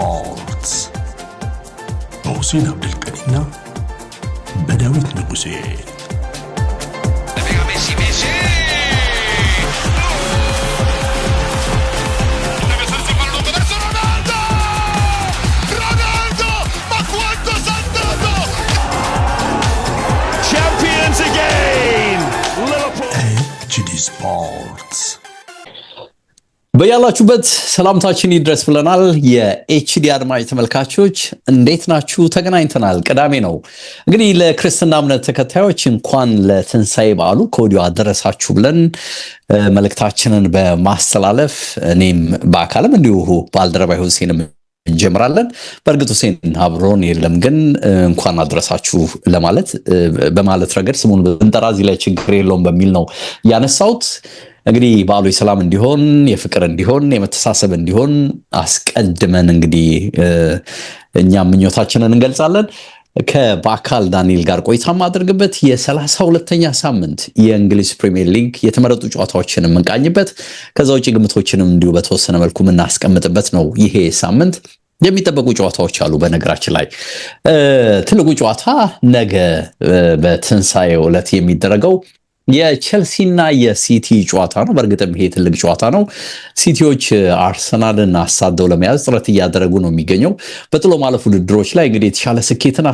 ስፖርትስ በሁሴን አብዱልቀኒና በዳዊት ንጉሴ። HD ስፖርትስ በያላችሁበት ሰላምታችን ይድረስ ብለናል። የኤችዲ አድማጭ ተመልካቾች እንዴት ናችሁ? ተገናኝተናል። ቅዳሜ ነው እንግዲህ ለክርስትና እምነት ተከታዮች እንኳን ለትንሳኤ በዓሉ ከወዲሁ አደረሳችሁ ብለን መልእክታችንን በማስተላለፍ እኔም በአካልም እንዲሁ ባልደረባይ ሁሴንም እንጀምራለን። በእርግጥ ሁሴን አብሮን የለም፣ ግን እንኳን አደረሳችሁ ለማለት በማለት ረገድ ስሙን ብንጠራ እዚህ ላይ ችግር የለውም በሚል ነው ያነሳሁት። እንግዲህ በዓሉ የሰላም እንዲሆን፣ የፍቅር እንዲሆን፣ የመተሳሰብ እንዲሆን አስቀድመን እንግዲህ እኛም ምኞታችንን እንገልጻለን። ከባካል ዳንኤል ጋር ቆይታ ማድረግበት የ32ኛ ሳምንት የእንግሊዝ ፕሪሚየር ሊግ የተመረጡ ጨዋታዎችን የምንቃኝበት ከዛ ውጪ ግምቶችንም እንዲሁ በተወሰነ መልኩ የምናስቀምጥበት ነው። ይሄ ሳምንት የሚጠበቁ ጨዋታዎች አሉ። በነገራችን ላይ ትልቁ ጨዋታ ነገ በትንሳኤው ዕለት የሚደረገው የቼልሲና የሲቲ ጨዋታ ነው። በእርግጥም ይሄ ትልቅ ጨዋታ ነው። ሲቲዎች አርሰናልን አሳደው ለመያዝ ጥረት እያደረጉ ነው የሚገኘው። በጥሎ ማለፍ ውድድሮች ላይ እንግዲህ የተሻለ ስኬትን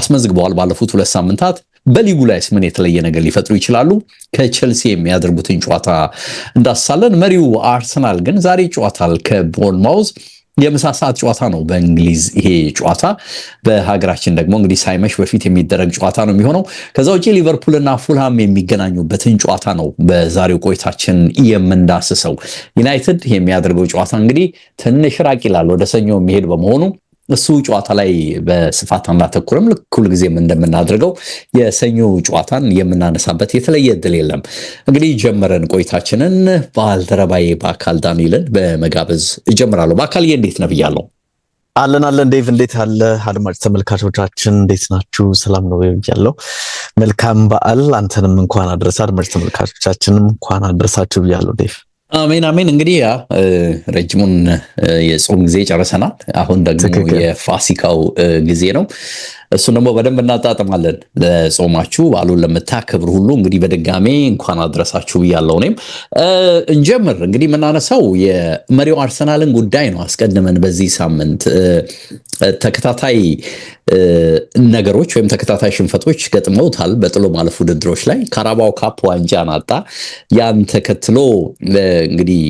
አስመዝግበዋል ባለፉት 2 ሳምንታት። በሊጉ ላይስ ምን የተለየ ነገር ሊፈጥሩ ይችላሉ? ከቼልሲ የሚያደርጉትን ጨዋታ እንዳስሳለን። መሪው አርሰናል ግን ዛሬ ጨዋታል ከቦርንማውዝ የምሳ ሰዓት ጨዋታ ነው በእንግሊዝ። ይሄ ጨዋታ በሀገራችን ደግሞ እንግዲህ ሳይመሽ በፊት የሚደረግ ጨዋታ ነው የሚሆነው። ከዛ ውጪ ሊቨርፑልና ፉልሃም የሚገናኙበትን ጨዋታ ነው በዛሬው ቆይታችን የምንዳስሰው። ዩናይትድ የሚያደርገው ጨዋታ እንግዲህ ትንሽ ራቅ ይላል፣ ወደ ሰኞ የሚሄድ በመሆኑ እሱ ጨዋታ ላይ በስፋት አናተኩርም። ሁል ጊዜም እንደምናደርገው የሰኞ ጨዋታን የምናነሳበት የተለየ እድል የለም። እንግዲህ ጀመረን ቆይታችንን ባልደረባዬ በአካል ዳንኤልን በመጋበዝ እጀምራለሁ። በአካል እንዴት ነህ ብያለሁ። አለን ዴቭ፣ እንዴት አለ? አድማጭ ተመልካቾቻችን እንዴት ናችሁ? ሰላም ነው ብያለሁ። መልካም በዓል። አንተንም እንኳን አድረሰ፣ አድማጭ ተመልካቾቻችንም እንኳን አድረሳችሁ ብያለሁ ዴቭ። አሜን አሜን። እንግዲህ ረጅሙን የጾም ጊዜ ጨርሰናል። አሁን ደግሞ የፋሲካው ጊዜ ነው። እሱን ደግሞ በደንብ እናጣጥማለን። ለጾማችሁ በዓሉን ለምታከብሩ ሁሉ እንግዲህ በድጋሜ እንኳን አድረሳችሁ ብያለሁ። እኔም እንጀምር። እንግዲህ የምናነሳው የመሪው አርሰናልን ጉዳይ ነው። አስቀድመን በዚህ ሳምንት ተከታታይ ነገሮች ወይም ተከታታይ ሽንፈቶች ገጥመውታል። በጥሎ ማለፍ ውድድሮች ላይ ካራባው ካፕ ዋንጫን አጣ። ያን ተከትሎ እንግዲህ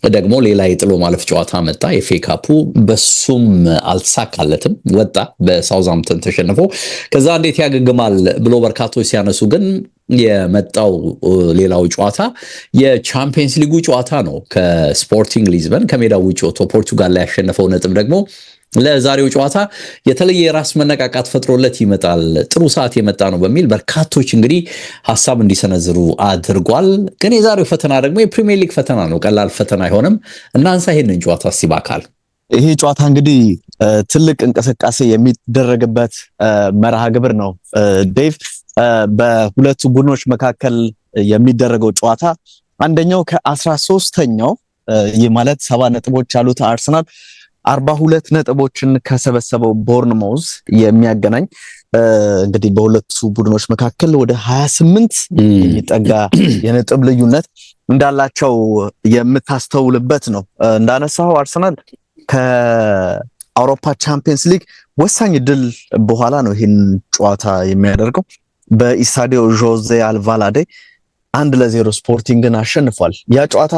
ደግሞ ሌላ የጥሎ ማለፍ ጨዋታ መጣ፣ የኤፍኤ ካፑ። በሱም አልተሳካለትም፣ ወጣ በሳውዛምፕተን ተሸንፎ። ከዛ እንዴት ያገግማል ብሎ በርካቶች ሲያነሱ ግን የመጣው ሌላው ጨዋታ የቻምፒየንስ ሊጉ ጨዋታ ነው። ከስፖርቲንግ ሊዝበን ከሜዳው ውጭ ወጥቶ ፖርቱጋል ላይ ያሸነፈው ነጥብ ደግሞ ለዛሬው ጨዋታ የተለየ የራስ መነቃቃት ፈጥሮለት ይመጣል፣ ጥሩ ሰዓት የመጣ ነው በሚል በርካቶች እንግዲህ ሀሳብ እንዲሰነዝሩ አድርጓል። ግን የዛሬው ፈተና ደግሞ የፕሪሚየር ሊግ ፈተና ነው፣ ቀላል ፈተና አይሆንም። እናንሳ ይሄንን ጨዋታ እስቲ በአካል። ይሄ ጨዋታ እንግዲህ ትልቅ እንቅስቃሴ የሚደረግበት መርሃ ግብር ነው ዴቭ። በሁለቱ ቡድኖች መካከል የሚደረገው ጨዋታ አንደኛው ከ13ኛው ይህ ማለት 7 ነጥቦች ያሉት አርሰናል 42 ነጥቦችን ከሰበሰበው ቦርንማውዝ የሚያገናኝ እንግዲህ በሁለቱ ቡድኖች መካከል ወደ 28 የሚጠጋ የነጥብ ልዩነት እንዳላቸው የምታስተውልበት ነው። እንዳነሳው አርሰናል ከአውሮፓ ቻምፒየንስ ሊግ ወሳኝ ድል በኋላ ነው ይህን ጨዋታ የሚያደርገው። በኢስታዲዮ ዦዜ አልቫላዴ 1-0 ስፖርቲንግን አሸንፏል። ያ ጨዋታ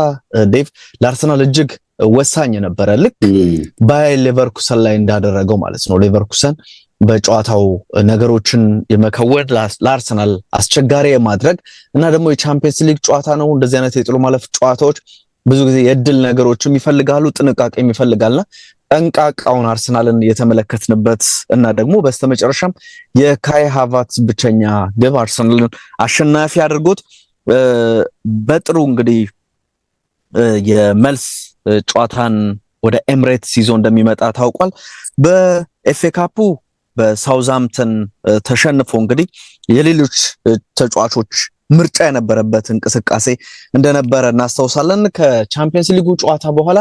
ዴቭ ለአርሰናል እጅግ ወሳኝ ነበረ፣ ልክ ባየር ሌቨርኩሰን ላይ እንዳደረገው ማለት ነው። ሌቨርኩሰን በጨዋታው ነገሮችን የመከወድ ለአርሰናል አስቸጋሪ የማድረግ እና ደግሞ የቻምፒየንስ ሊግ ጨዋታ ነው። እንደዚህ አይነት የጥሎ ማለፍ ጨዋታዎች ብዙ ጊዜ የድል ነገሮችም ይፈልጋሉ፣ ጥንቃቄም ይፈልጋልና ጠንቃቃውን አርሰናልን የተመለከትንበት እና ደግሞ በስተመጨረሻም የካይ ሃቨርትዝ ብቸኛ ግብ አርሰናልን አሸናፊ አድርጎት በጥሩ እንግዲህ የመልስ ጨዋታን ወደ ኤምሬትስ ይዞ እንደሚመጣ ታውቋል። በኤፍኤ ካፑ በሳውዛምፕተን ተሸንፎ እንግዲህ የሌሎች ተጫዋቾች ምርጫ የነበረበት እንቅስቃሴ እንደነበረ እናስታውሳለን። ከቻምፒየንስ ሊጉ ጨዋታ በኋላ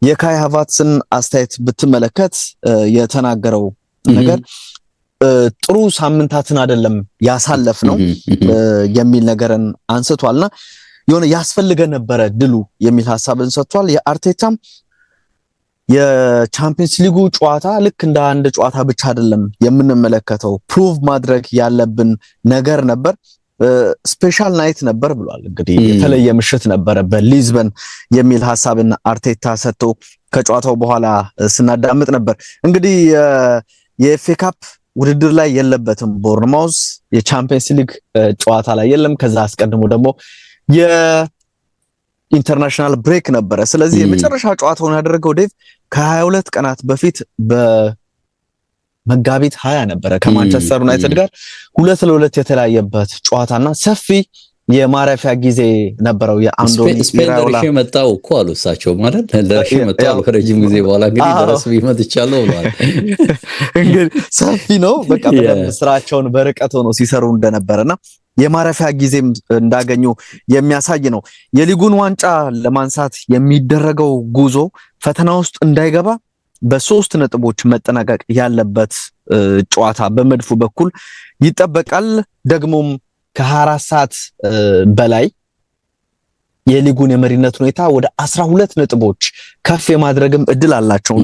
የካይ ሃቨርትዝን አስተያየት ብትመለከት የተናገረው ነገር ጥሩ ሳምንታትን አይደለም ያሳለፍ ነው የሚል ነገርን አንስቷልና የሆነ ያስፈልገ ነበር ድሉ የሚል ሐሳብን ሰጥቷል። የአርቴታም የቻምፒየንስ ሊጉ ጨዋታ ልክ እንደ አንድ ጨዋታ ብቻ አይደለም የምንመለከተው ፕሩቭ ማድረግ ያለብን ነገር ነበር፣ ስፔሻል ናይት ነበር ብሏል። እንግዲህ የተለየ ምሽት ነበር በሊዝበን የሚል ሐሳብን አርቴታ ሰጥቶ ከጨዋታው በኋላ ስናዳምጥ ነበር። እንግዲህ የኤፍኤ ካፕ ውድድር ላይ የለበትም ቦርንማውዝ፣ የቻምፒየንስ ሊግ ጨዋታ ላይ የለም። ከዛ አስቀድሞ ደግሞ የኢንተርናሽናል ብሬክ ነበረ። ስለዚህ የመጨረሻ ጨዋታውን ያደረገው ዴቭ ከ22 ቀናት በፊት በመጋቢት 20 ነበረ ከማንቸስተር ዩናይትድ ጋር 2-2 የተለያየበት ጨዋታና ሰፊ የማረፊያ ጊዜ ነበረው። የአንዶኒ ኢራኦላ መጣው እኮ አሉ እሳቸው ማለት ደርሼ መጣው ከረጅም ጊዜ በኋላ እንግዲህ ደረስ ቢመጥቻለሁ ብለዋል። እንግዲህ ሰፊ ነው በቃ ስራቸውን በርቀት ሆኖ ሲሰሩ እንደነበረና የማረፊያ ጊዜም እንዳገኙ የሚያሳይ ነው። የሊጉን ዋንጫ ለማንሳት የሚደረገው ጉዞ ፈተና ውስጥ እንዳይገባ በ3 ነጥቦች መጠናቀቅ ያለበት ጨዋታ በመድፉ በኩል ይጠበቃል። ደግሞም ከ24 ሰዓት በላይ የሊጉን የመሪነት ሁኔታ ወደ 12 ነጥቦች ከፍ የማድረግም እድል አላቸው።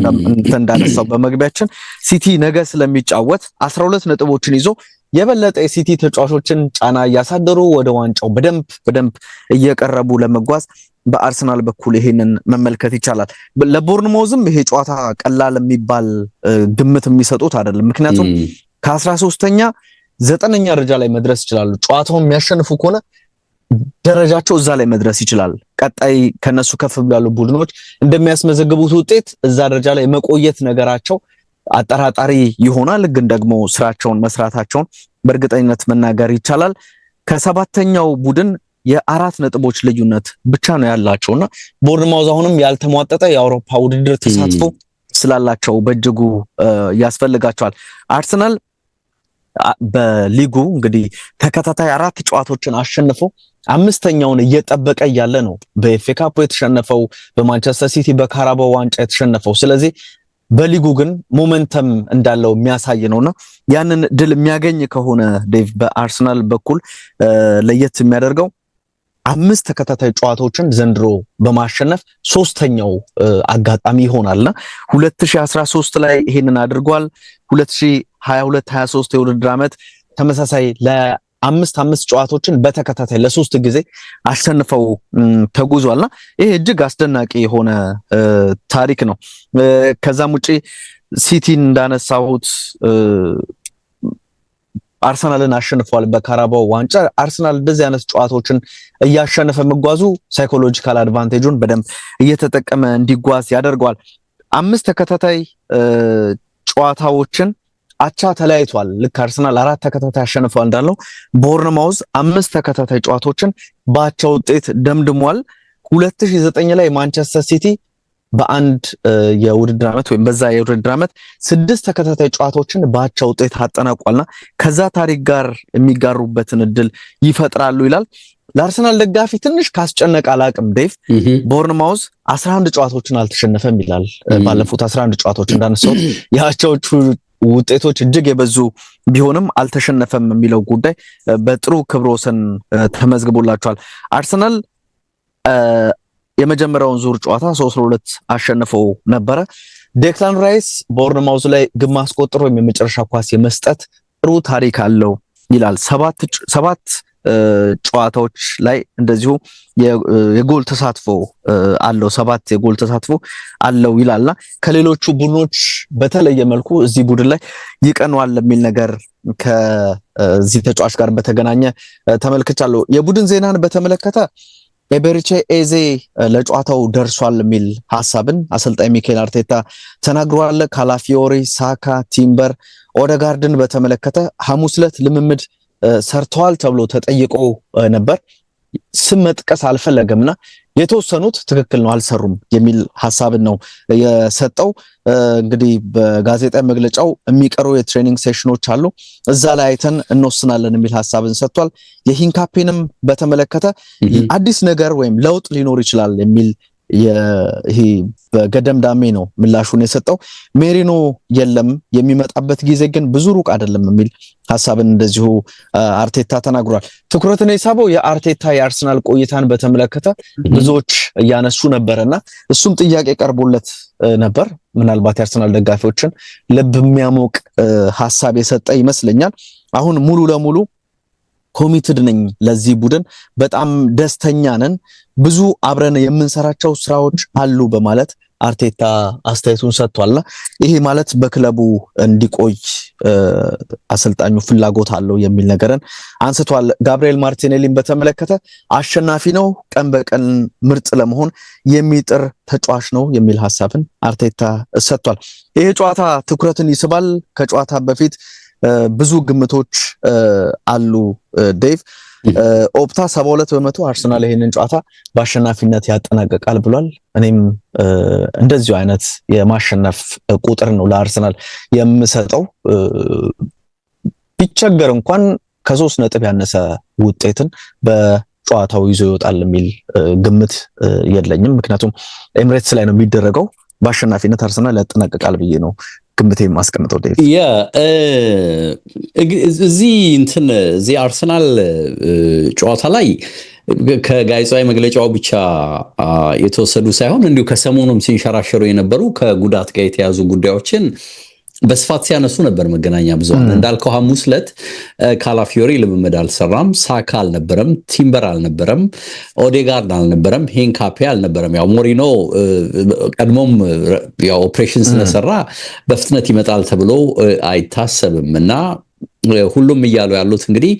እንዳነሳው በመግቢያችን ሲቲ ነገ ስለሚጫወት 12 ነጥቦችን ይዞ የበለጠ የሲቲ ተጫዋቾችን ጫና እያሳደሩ ወደ ዋንጫው በደንብ እየቀረቡ ለመጓዝ በአርሰናል በኩል ይሄንን መመልከት ይቻላል። ለቦርንማውዝም ይሄ ጨዋታ ቀላል የሚባል ግምት የሚሰጡት አይደለም። ምክንያቱም ከ13ኛ 9ኛ ደረጃ ላይ መድረስ ይችላሉ። ጨዋታውን የሚያሸንፉ ከሆነ ደረጃቸው እዛ ላይ መድረስ ይችላል። ቀጣይ ከነሱ ከፍ ብላሉ ቡድኖች እንደሚያስመዘግቡት ውጤት እዛ ደረጃ ላይ መቆየት ነገራቸው አጠራጣሪ ይሆናል። ግን ደግሞ ስራቸውን መስራታቸውን በእርግጠኝነት መናገር ይቻላል። ከ7ኛው ቡድን የ4 ነጥቦች ልዩነት ብቻ ነው ያላቸውና ቦርንማውዝ አሁንም ያልተሟጠጠ የአውሮፓ ውድድር ተሳትፎ ስላላቸው በእጅጉ ያስፈልጋቸዋል። አርሰናል በሊጉ እንግዲህ ተከታታይ 4 ጨዋታዎችን አሸንፎ 5ኛውን እየጠበቀ ያለ ነው። በኤፍኤ ካፕ የተሸነፈው፣ በማንቸስተር ሲቲ በካራባው ዋንጫ የተሸነፈው። ስለዚህ በሊጉ ግን ሞመንተም እንዳለው የሚያሳይ ነውና ያንን ድል የሚያገኝ ከሆነ ዴቭ በአርሰናል በኩል ለየት የሚያደርገው 5 ተከታታይ ጨዋታዎችን ዘንድሮ በማሸነፍ 3ኛው አጋጣሚ ይሆናልና 2013 ላይ ይሄንን አድርጓል። 2022-23 የውድድር ዓመት ተመሳሳይ ለ5 ጨዋታዎችን በተከታታይ ለ3 ጊዜ አሸንፈው ተጉዟልና ይሄ እጅግ አስደናቂ የሆነ ታሪክ ነው። ከዛም ውጪ ሲቲን እንዳነሳሁት አርሰናልን አሸንፏል በካራባው ዋንጫ። አርሰናል እንደዚህ አይነት ጨዋታዎችን እያሸነፈ መጓዙ ሳይኮሎጂካል አድቫንቴጁን በደንብ እየተጠቀመ እንዲጓዝ ያደርገዋል። 5 ተከታታይ ጨዋታዎችን አቻ ተለያይቷል። ልክ አርሰናል 4 ተከታታይ አሸንፏል እንዳለው ቦርንማውዝ 5 ተከታታይ ጨዋታዎችን በአቻ ውጤት ደምድሟል። 2009 ላይ ማንቸስተር ሲቲ በአንድ የውድድር ዓመት ወይም በዛ የውድድር ዓመት 6 ተከታታይ ጨዋታዎችን በአቻ ውጤት አጠናቋልና ከዛ ታሪክ ጋር የሚጋሩበትን እድል ይፈጥራሉ ይላል። ለአርሰናል ደጋፊ ትንሽ ካስጨነቀ አላቅም ዴቭ ቦርንማውዝ 11 ጨዋታዎችን አልተሸነፈም ይላል። ባለፉት 11 ጨዋታዎች እንዳነሳው የአቻዎቹ ውጤቶች እጅግ የበዙ ቢሆንም አልተሸነፈም የሚለው ጉዳይ በጥሩ ክብረ ወሰን ተመዝግቦላቸዋል። አርሰናል የመጀመሪያውን ዙር ጨዋታ 3-2 አሸንፈው ነበረ። ዴክላን ራይስ ቦርንማውዝ ላይ ግብ ማስቆጠር ወይም የመጨረሻ ኳስ የመስጠት ጥሩ ታሪክ አለው ይላል። 7 ጨዋታዎች ላይ እንደዚሁ የጎል ተሳትፎ አለው። 7 የጎል ተሳትፎ አለው ይላልና ከሌሎቹ ቡድኖች በተለየ መልኩ እዚህ ቡድን ላይ ይቀነዋል የሚል ነገር ከዚህ ተጫዋች ጋር በተገናኘ ተመልክቻለሁ። የቡድን ዜናን በተመለከተ ኤቤሪቼ ኤዜ ለጨዋታው ደርሷል የሚል ሐሳብን አሰልጣኝ ሚኬል አርቴታ ተናግሯል። ካላፊዮሪ፣ ሳካ፣ ቲምበር፣ ኦደጋርድን በተመለከተ ሐሙስ ዕለት ልምምድ ሰርተዋል ተብሎ ተጠይቆ ነበር። ስም መጥቀስ አልፈለገምና የተወሰኑት ትክክል ነው አልሰሩም የሚል ሐሳብን ነው የሰጠው። እንግዲህ በጋዜጣዊ መግለጫው የሚቀሩ የትሬኒንግ ሴሽኖች አሉ፣ እዛ ላይ አይተን እንወስናለን የሚል ሐሳብን ሰጥቷል። የሂንካፔንም በተመለከተ አዲስ ነገር ወይም ለውጥ ሊኖር ይችላል የሚል ይሄ በገደምዳሜ ነው ምላሹን የሰጠው። ሜሪኖ የለም የሚመጣበት ጊዜ ግን ብዙ ሩቅ አይደለም የሚል ሐሳብን እንደዚሁ አርቴታ ተናግሯል። ትኩረትን የሳበው የአርቴታ የአርሰናል ቆይታን በተመለከተ ብዙዎች እያነሱ ነበርና እሱም ጥያቄ ቀርቦለት ነበር። ምናልባት የአርሰናል ደጋፊዎችን ልብ የሚያሞቅ ሐሳብ የሰጠ ይመስለኛል። አሁን ሙሉ ለሙሉ ኮሚትድ ነኝ ለዚህ ቡድን፣ በጣም ደስተኛ ነን፣ ብዙ አብረን የምንሰራቸው ስራዎች አሉ በማለት አርቴታ አስተያየቱን ሰጥቷልና ይሄ ማለት በክለቡ እንዲቆይ አሰልጣኙ ፍላጎት አለው የሚል ነገርን አንስቷል። ጋብሪኤል ማርቲኔሊን በተመለከተ አሸናፊ ነው፣ ቀን በቀን ምርጥ ለመሆን የሚጥር ተጫዋች ነው የሚል ሐሳብን አርቴታ ሰጥቷል። ይሄ ጨዋታ ትኩረትን ይስባል። ከጨዋታ በፊት ብዙ ግምቶች አሉ ዴቭ። ኦፕታ 72% አርሰናል ይሄንን ጨዋታ በአሸናፊነት ያጠናቀቃል ብሏል። እኔም እንደዚሁ አይነት የማሸነፍ ቁጥር ነው ለአርሰናል የምሰጠው። ቢቸገር እንኳን ከ3 ነጥብ ያነሰ ውጤትን በጨዋታው ይዞ ይወጣል የሚል ግምት የለኝም። ምክንያቱም ኤምሬትስ ላይ ነው የሚደረገው። በአሸናፊነት አርሰናል ያጠናቀቃል ብዬ ነው ግምቴ ማስቀምጠው። ዴቭ እዚህ አርሰናል ጨዋታ ላይ ከጋዜጣዊ መግለጫው ብቻ የተወሰዱ ሳይሆን እንዲሁ ከሰሞኑም ሲንሸራሸሩ የነበሩ ከጉዳት ጋር የተያዙ ጉዳዮችን በስፋት ሲያነሱ ነበር መገናኛ ብዙሃን። እንዳልከው ሐሙስ ዕለት ካላፊዮሪ ልምምድ አልሰራም፣ ሳካ አልነበረም፣ ቲምበር አልነበረም፣ ኦዴጋርድ አልነበረም፣ ሄንካፔ አልነበረም። ያው ሞሪኖ ቀድሞም ያው ኦፕሬሽን ስለሰራ በፍጥነት ይመጣል ተብሎ አይታሰብም እና ሁሉም እያሉ ያሉት እንግዲህ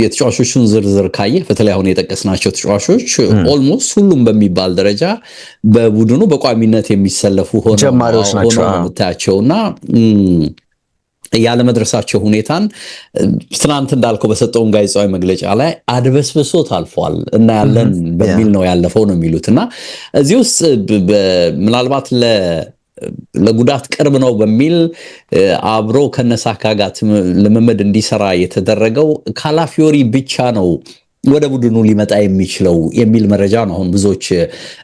የተጫዋቾቹን ዝርዝር ካየ በተለይ አሁን የጠቀስናቸው ተጫዋቾች ኦልሞስት ሁሉም በሚባል ደረጃ በቡድኑ በቋሚነት የሚሰለፉ ጀማሪዎች ናቸው የምታያቸውና ያለመድረሳቸው ሁኔታን ትናንት እንዳልከው በሰጠውን ጋዜጣዊ መግለጫ ላይ አድበስብሶት አልፏል እና ያለን በሚል ነው ያለፈው ነው የሚሉትና እዚህ ውስጥ ምናልባት ለጉዳት ቅርብ ነው በሚል አብሮ ከነሳካ ጋር ልምምድ እንዲሰራ የተደረገው ካላፊዮሪ ብቻ ነው ወደ ቡድኑ ሊመጣ የሚችለው የሚል መረጃ ነው አሁን ብዙዎች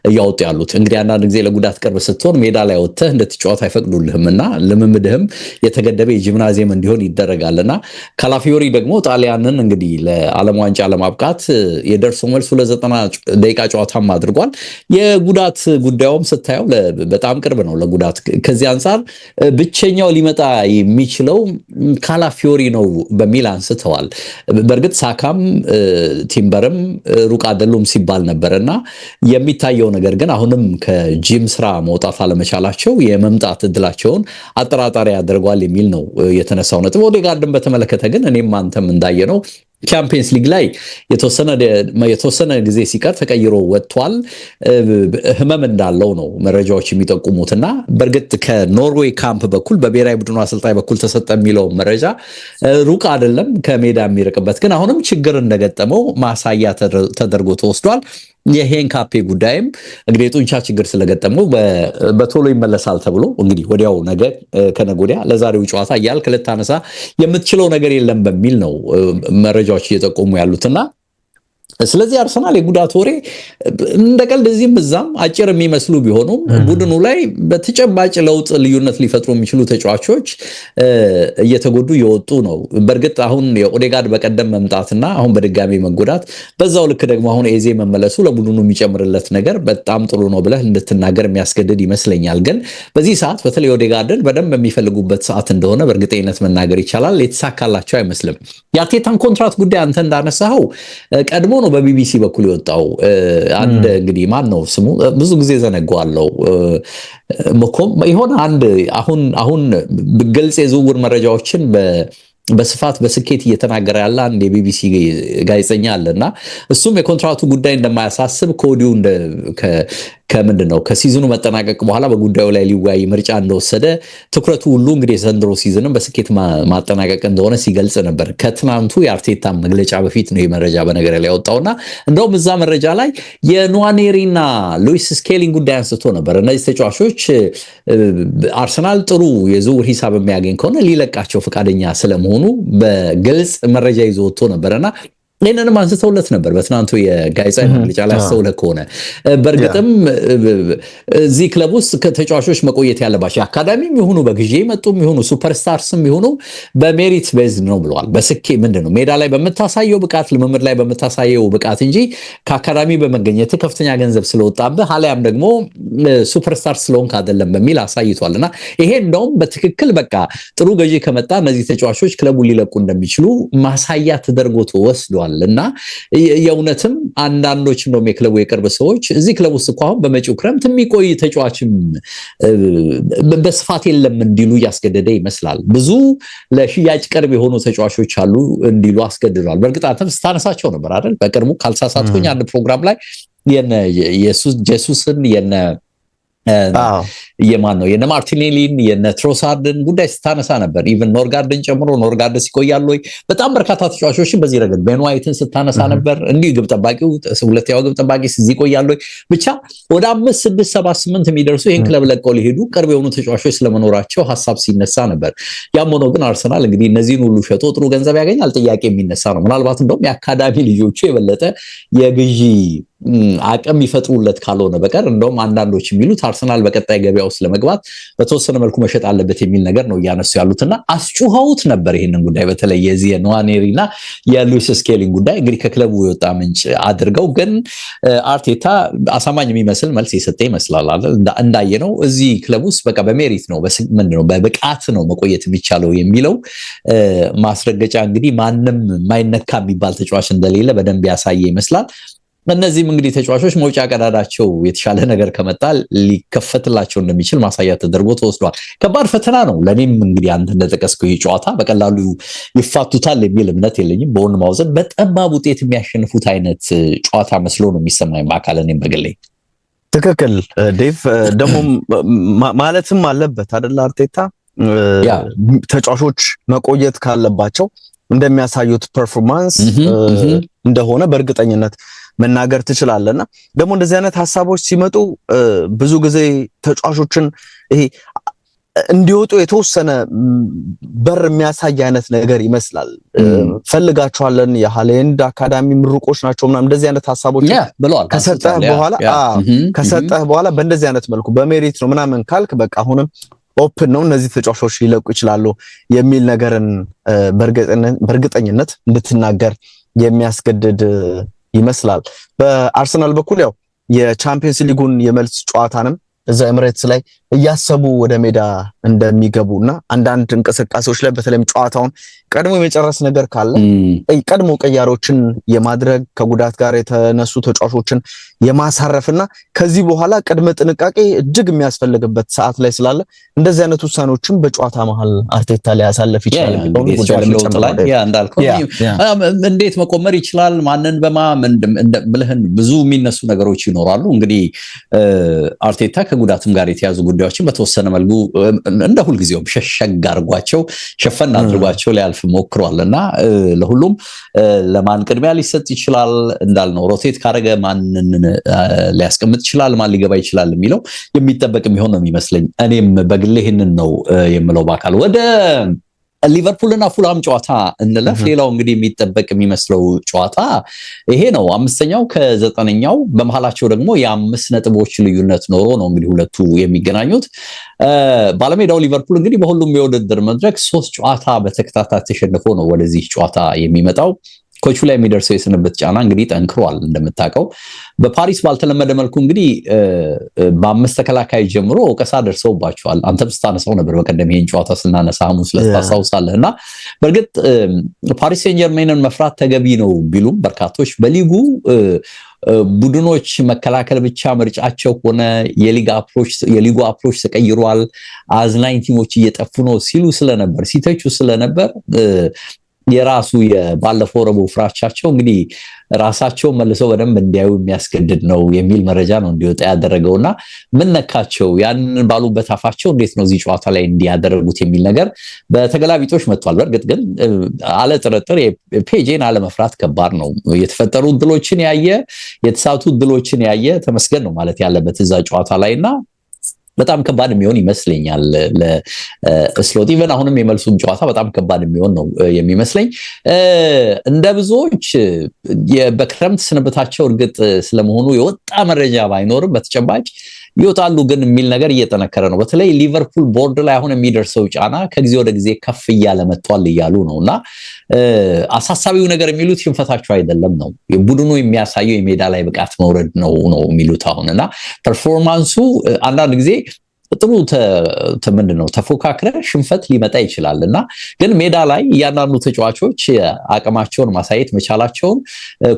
እያወጡ ያሉት። እንግዲህ አንዳንድ ጊዜ ለጉዳት ቅርብ ስትሆን ሜዳ ላይ ወጥተህ እንድትጫወት አይፈቅዱልህምና ልምምድህም የተገደበ የጂምናዚየም እንዲሆን ይደረጋልና ካላፊዮሪ ደግሞ ጣሊያንን እንግዲህ ለዓለም ዋንጫ ለማብቃት የደርሶ መልስ 90 ደቂቃ ጨዋታም አድርጓል። የጉዳት ጉዳዩም ስታየው በጣም ቅርብ ነው ለጉዳት። ከዚህ አንፃር ብቸኛው ሊመጣ የሚችለው ካላፊዮሪ ነው በሚል አንስተዋል። በእርግጥ ሳካም ቲምበርም ሩቅ አይደሉም ሲባል ነበርና የሚታየው ነገር ግን አሁንም ከጂም ስራ መውጣት አለመቻላቸው የመምጣት እድላቸውን አጠራጣሪ ያደርጓል የሚል ነው የተነሳው ነጥብ። ኦዴጋርድን በተመለከተ ግን እኔም አንተም እንዳየነው ቻምፒየንስ ሊግ ላይ የተወሰነ ጊዜ ሲቀር ተቀይሮ ወጥቷል። ህመም እንዳለው ነው መረጃዎች የሚጠቁሙትና በእርግጥ ከኖርዌይ ካምፕ በኩል በብሔራዊ ቡድኑ አሰልጣኝ በኩል ተሰጠ የሚለው መረጃ ሩቅ አይደለም ከሜዳ የሚርቅበት ግን አሁንም ችግር እንደገጠመው ማሳያ ተደርጎ ተወስዷል። የሄንካፔ ጉዳይም እንግዲህ የጡንቻ ችግር ስለገጠመው በቶሎ ይመለሳል ተብሎ እንግዲህ ወዲያው ነገ ከነገ ወዲያ ለዛሬው ጨዋታ እያልክ ልታነሳ የምትችለው ነገር የለም በሚል ነው መረጃዎች እየጠቆሙ ያሉትና ስለዚህ አርሰናል የጉዳት ወሬ እንደ ቀልድ እዚህም እዛም አጭር የሚመስሉ ቢሆኑም ቡድኑ ላይ በተጨባጭ ለውጥ ልዩነት ሊፈጥሩ የሚችሉ ተጫዋቾች እየተጎዱ የወጡ ነው። በእርግጥ አሁን የኦዴጋርድ በቀደም መምጣትና አሁን በድጋሚ መጎዳት በዛው ልክ ደግሞ አሁን ኤዜ መመለሱ ለቡድኑ የሚጨምርለት ነገር በጣም ጥሩ ነው ብለህ እንድትናገር የሚያስገድድ ይመስለኛል። ግን በዚህ ሰዓት በተለይ ኦዴጋርድን በደንብ የሚፈልጉበት ሰዓት እንደሆነ በእርግጠኝነት መናገር ይቻላል። የተሳካላቸው አይመስልም። የአርቴታን ኮንትራት ጉዳይ አንተ እንዳነሳኸው ቀድሞ ነው በቢቢሲ በኩል የወጣው። አንድ እንግዲህ ማን ነው ስሙ ብዙ ጊዜ ዘነጋዋለሁ መኮም ይሆን አንድ አሁን ግልጽ የዝውውር መረጃዎችን በስፋት በስኬት እየተናገረ ያለ አንድ የቢቢሲ ጋዜጠኛ አለና እሱም የኮንትራቱ ጉዳይ እንደማያሳስብ ከወዲሁ ከምንድነው ከሲዝኑ መጠናቀቅ በኋላ በጉዳዩ ላይ ሊወያይ ምርጫ እንደወሰደ ትኩረቱ ሁሉ እንግዲህ የዘንድሮ ሲዝንን በስኬት ማጠናቀቅ እንደሆነ ሲገልጽ ነበር። ከትናንቱ የአርቴታ መግለጫ በፊት ነው የመረጃ በነገር ላይ ያወጣውና እንደውም እዛ መረጃ ላይ የኑዋኔሪና ሉዊስ ስኬሊንግ ጉዳይ አንስቶ ነበር። እነዚህ ተጫዋቾች አርሰናል ጥሩ የዝውውር ሂሳብ የሚያገኝ ከሆነ ሊለቃቸው ፈቃደኛ ስለመሆኑ በግልጽ መረጃ ይዞ ወጥቶ ነበርና ይህንንም አንስተውለት ነበር በትናንቱ የጋዜጣዊ መግለጫ ላይ አስተውለህ ከሆነ በእርግጥም እዚህ ክለብ ውስጥ ከተጫዋቾች መቆየት ያለባቸው አካዳሚም ይሁኑ በግዢ መጡም ይሁኑ ሱፐርስታርስም ይሁኑ በሜሪት ቤዝ ነው ብለዋል። በስኬ ምንድነው ሜዳ ላይ በመታሳየው ብቃት ልምምድ ላይ በመታሳየው ብቃት እንጂ ከአካዳሚ በመገኘት ከፍተኛ ገንዘብ ስለወጣብህ አለያም ደግሞ ሱፐርስታር ስለሆንክ አይደለም በሚል አሳይቷልና ይሄ እንደውም በትክክል በቃ ጥሩ ገዢ ከመጣ እነዚህ ተጫዋቾች ክለቡን ሊለቁ እንደሚችሉ ማሳያ ተደርጎ ተወስዷል። እና የእውነትም አንዳንዶችም ነው የክለቡ የቅርብ ሰዎች እዚህ ክለብ ውስጥ እኮ አሁን በመጪው ክረምት የሚቆይ ተጫዋችም በስፋት የለም እንዲሉ ያስገደደ ይመስላል። ብዙ ለሽያጭ ቅርብ የሆኑ ተጫዋቾች አሉ እንዲሉ አስገድዷል። በእርግጥ አንተም ስታነሳቸው ነበር አይደል? በቅርቡ ካልሳሳትኩኝ አንድ ፕሮግራም ላይ የነ ጄሱስን የማን ነው የነ ማርቲኔሊን የነ ትሮሳርድን ጉዳይ ስታነሳ ነበር። ኢቭን ኖርጋርድን ጨምሮ ኖርጋርድ ሲቆያል ወይ በጣም በርካታ ተጫዋቾችን በዚህ ረገድ ቤን ዋይትን ስታነሳ ነበር። እንዲህ ግብ ጠባቂው ሁለተኛው ግብ ጠባቂ እዚህ ይቆያል ወይ ብቻ ወደ 5 6 7 8 የሚደርሱ ይሄን ክለብ ለቀው ሊሄዱ ቅርብ የሆኑ ተጫዋቾች ስለመኖራቸው ሐሳብ ሲነሳ ነበር። ያም ሆኖ ግን አርሰናል እንግዲህ እነዚህን ሁሉ ሸጦ ጥሩ ገንዘብ ያገኛል ጥያቄ የሚነሳ ነው። ምናልባት እንደውም የአካዳሚ ልጆቹ የበለጠ የግዢ አቅም ይፈጥሩለት ካልሆነ በቀር እንደውም አንዳንዶች የሚሉት አርሰናል በቀጣይ ገበያ ውስጥ ለመግባት በተወሰነ መልኩ መሸጥ አለበት የሚል ነገር ነው እያነሱ ያሉትና አስጩኸውት ነበር ይሄንን ጉዳይ በተለይ የዚህ የኖዋኔሪና የሉዊስ ስኬሊንግ ጉዳይ እንግዲህ ከክለቡ የወጣ ምንጭ አድርገው ግን አርቴታ አሳማኝ የሚመስል መልስ የሰጠ ይመስላል አይደል? እንዳየነው እዚህ ክለብ ውስጥ በቃ በሜሪት ነው ምንድነው በብቃት ነው መቆየት የሚቻለው የሚለው ማስረገጫ እንግዲህ ማንም የማይነካ የሚባል ተጫዋች እንደሌለ በደንብ ያሳየ ይመስላል። እነዚህም እንግዲህ ተጫዋቾች መውጫ ቀዳዳቸው የተሻለ ነገር ከመጣ ሊከፈትላቸው እንደሚችል ማሳያ ተደርጎ ተወስዷል። ከባድ ፈተና ነው። ለኔም እንግዲህ አንተ እንደጠቀስከው ጨዋታ በቀላሉ ይፋቱታል የሚል እምነት የለኝም። በወን ማውዘን በጠባብ ውጤት የሚያሸንፉት አይነት ጨዋታ መስሎ ነው የሚሰማኝ በአካል እኔም በግሌ። ትክክል ዴቭ። ደግሞ ማለትም አለበት አይደል አርቴታ ተጫዋቾች መቆየት ካለባቸው እንደሚያሳዩት ፐርፎርማንስ እንደሆነ በእርግጠኝነት መናገር ትችላለና ደግሞ እንደዚህ አይነት ሐሳቦች ሲመጡ ብዙ ጊዜ ተጫዋቾችን ይሄ እንዲወጡ የተወሰነ በር የሚያሳይ አይነት ነገር ይመስላል። ፈልጋቸዋለን የሃሌንድ አካዳሚ ምሩቆች ናቸው ምናምን እንደዚህ አይነት ሐሳቦች ብለዋል። ከሰጠህ በኋላ በእንደዚህ አይነት መልኩ በሜሪት ነው ምናምን ካልክ በቃ አሁንም ኦፕን ነው እነዚህ ተጫዋቾች ሊለቁ ይችላሉ የሚል ነገርን በእርግጠኝነት እንድትናገር የሚያስገድድ ይመስላል። በአርሰናል በኩል ያው የቻምፒየንስ ሊጉን የመልስ ጨዋታንም እዛ ኤምሬትስ ላይ እያሰቡ ወደ ሜዳ እንደሚገቡና አንዳንድ እንቅስቃሴዎች ላይ በተለይም ጨዋታውን ቀድሞ የመጨረስ ነገር ካለ ቀድሞ ቀያሮችን የማድረግ ከጉዳት ጋር የተነሱ ተጫዋቾችን የማሳረፍና ከዚህ በኋላ ቅድመ ጥንቃቄ እጅግ የሚያስፈልግበት ሰዓት ላይ ስላለ እንደዚህ አይነት ውሳኔዎችን በጨዋታ መሃል አርቴታ ሊያሳልፍ ይችላል። እንዴት መቆመር ይችላል ማንን በማ ብለህን ብዙ የሚነሱ ነገሮች ይኖራሉ። እንግዲህ አርቴታ ከጉዳትም ጋር የተያዙ ጉዳዮችን በተወሰነ መልኩ እንደ ሁልጊዜው ሸሸግ አድርጓቸው ሸፈን አድርጓቸው ሊያልፍ ሞክሯልና ለሁሉም ለማን ቅድሚያ ሊሰጥ ይችላል እንዳልነው ሮቴት ካረገ ማንን ሊያስቀምጥ ይችላል ማን ሊገባ ይችላል የሚለው የሚጠበቅ የሚሆን ነው የሚመስለኝ። እኔም በግሌ ይሄንን ነው የምለው። በአካል ወደ ሊቨርፑልና ፉልሃም ጨዋታ እንለፍ። ሌላው እንግዲህ የሚጠበቅ የሚመስለው ጨዋታ ይሄ ነው። 5ኛው ከ9ኛው በመሃላቸው ደግሞ የ5 ነጥቦች ልዩነት ኖሮ ነው እንግዲህ ሁለቱ የሚገናኙት። ባለሜዳው ሊቨርፑል እንግዲህ በሁሉም የውድድር መድረክ 3 ጨዋታ በተከታታይ ተሸንፎ ነው ወደዚህ ጨዋታ የሚመጣው። ኮቹ ላይ የሚደርሰው የስንብት ጫና እንግዲህ ጠንክሯል። እንደምታውቀው በፓሪስ ባልተለመደ መልኩ እንግዲህ በ5 ተከላካይ ጀምሮ ወቀሳ ደርሰውባቸዋል። አንተም ስታነሳው ነበር በቀደም ይሄን ጨዋታ ስናነሳ ሐሙስ ዕለት ታስታውሳለህና በእርግጥ ፓሪስ ሴን ጀርሜንን መፍራት ተገቢ ነው ቢሉም በርካቶች በሊጉ ቡድኖች መከላከል ብቻ ምርጫቸው ሆነ የሊጉ አፕሮች ተቀይሯል፣ አዝናኝ ቲሞች እየጠፉ ነው ሲሉ ስለነበር ሲተቹ ስለነበር የራሱ የባለፈው ረቡዕ ፍራቻቸው እንግዲህ ራሳቸው መልሰው በደንብ እንዲያዩ የሚያስገድድ ነው የሚል መረጃ ነው እንዲወጣ ያደረገውና ምን ነካቸው ያንን ባሉበት አፋቸው እንዴት ነው እዚህ ጨዋታ ላይ እንዲያደርጉት የሚል ነገር በተገላቢጦች መጥቷል። በእርግጥ ግን አለ ጥርጥር ፔጄን አለመፍራት ከባድ ነው። የተፈጠሩ ድሎችን ያየ የተሳቱ ድሎችን ያየ ተመስገን ነው ማለት ያለበት እዛ ጨዋታ ላይና በጣም ከባድ የሚሆን ይመስለኛል ለስሎት ኢቨን አሁንም የመልሱም ጨዋታ በጣም ከባድ የሚሆን ነው የሚመስለኝ። እንደ ብዙዎች በክረምት ስንብታቸው እርግጥ ስለመሆኑ የወጣ መረጃ ባይኖርም በተጨባጭ ይወጣሉ ግን የሚል ነገር እየተነከረ ነው። በተለይ ሊቨርፑል ቦርድ ላይ አሁን የሚደርሰው ጫና ከጊዜ ወደ ጊዜ ከፍ እያለ መጥቷል እያሉ ነውና አሳሳቢው ነገር የሚሉት ሽንፈታቸው አይደለም ነው ቡድኑ የሚያሳየው የሜዳ ላይ ብቃት መውረድ ነው የሚሉት አሁንና ፐርፎርማንሱ አንዳንድ ጊዜ ጥሩ ምንድነው ተፎካክረ ሽንፈት ሊመጣ ይችላልና ግን ሜዳ ላይ እያንዳንዱ ተጫዋቾች አቅማቸውን ማሳየት መቻላቸውን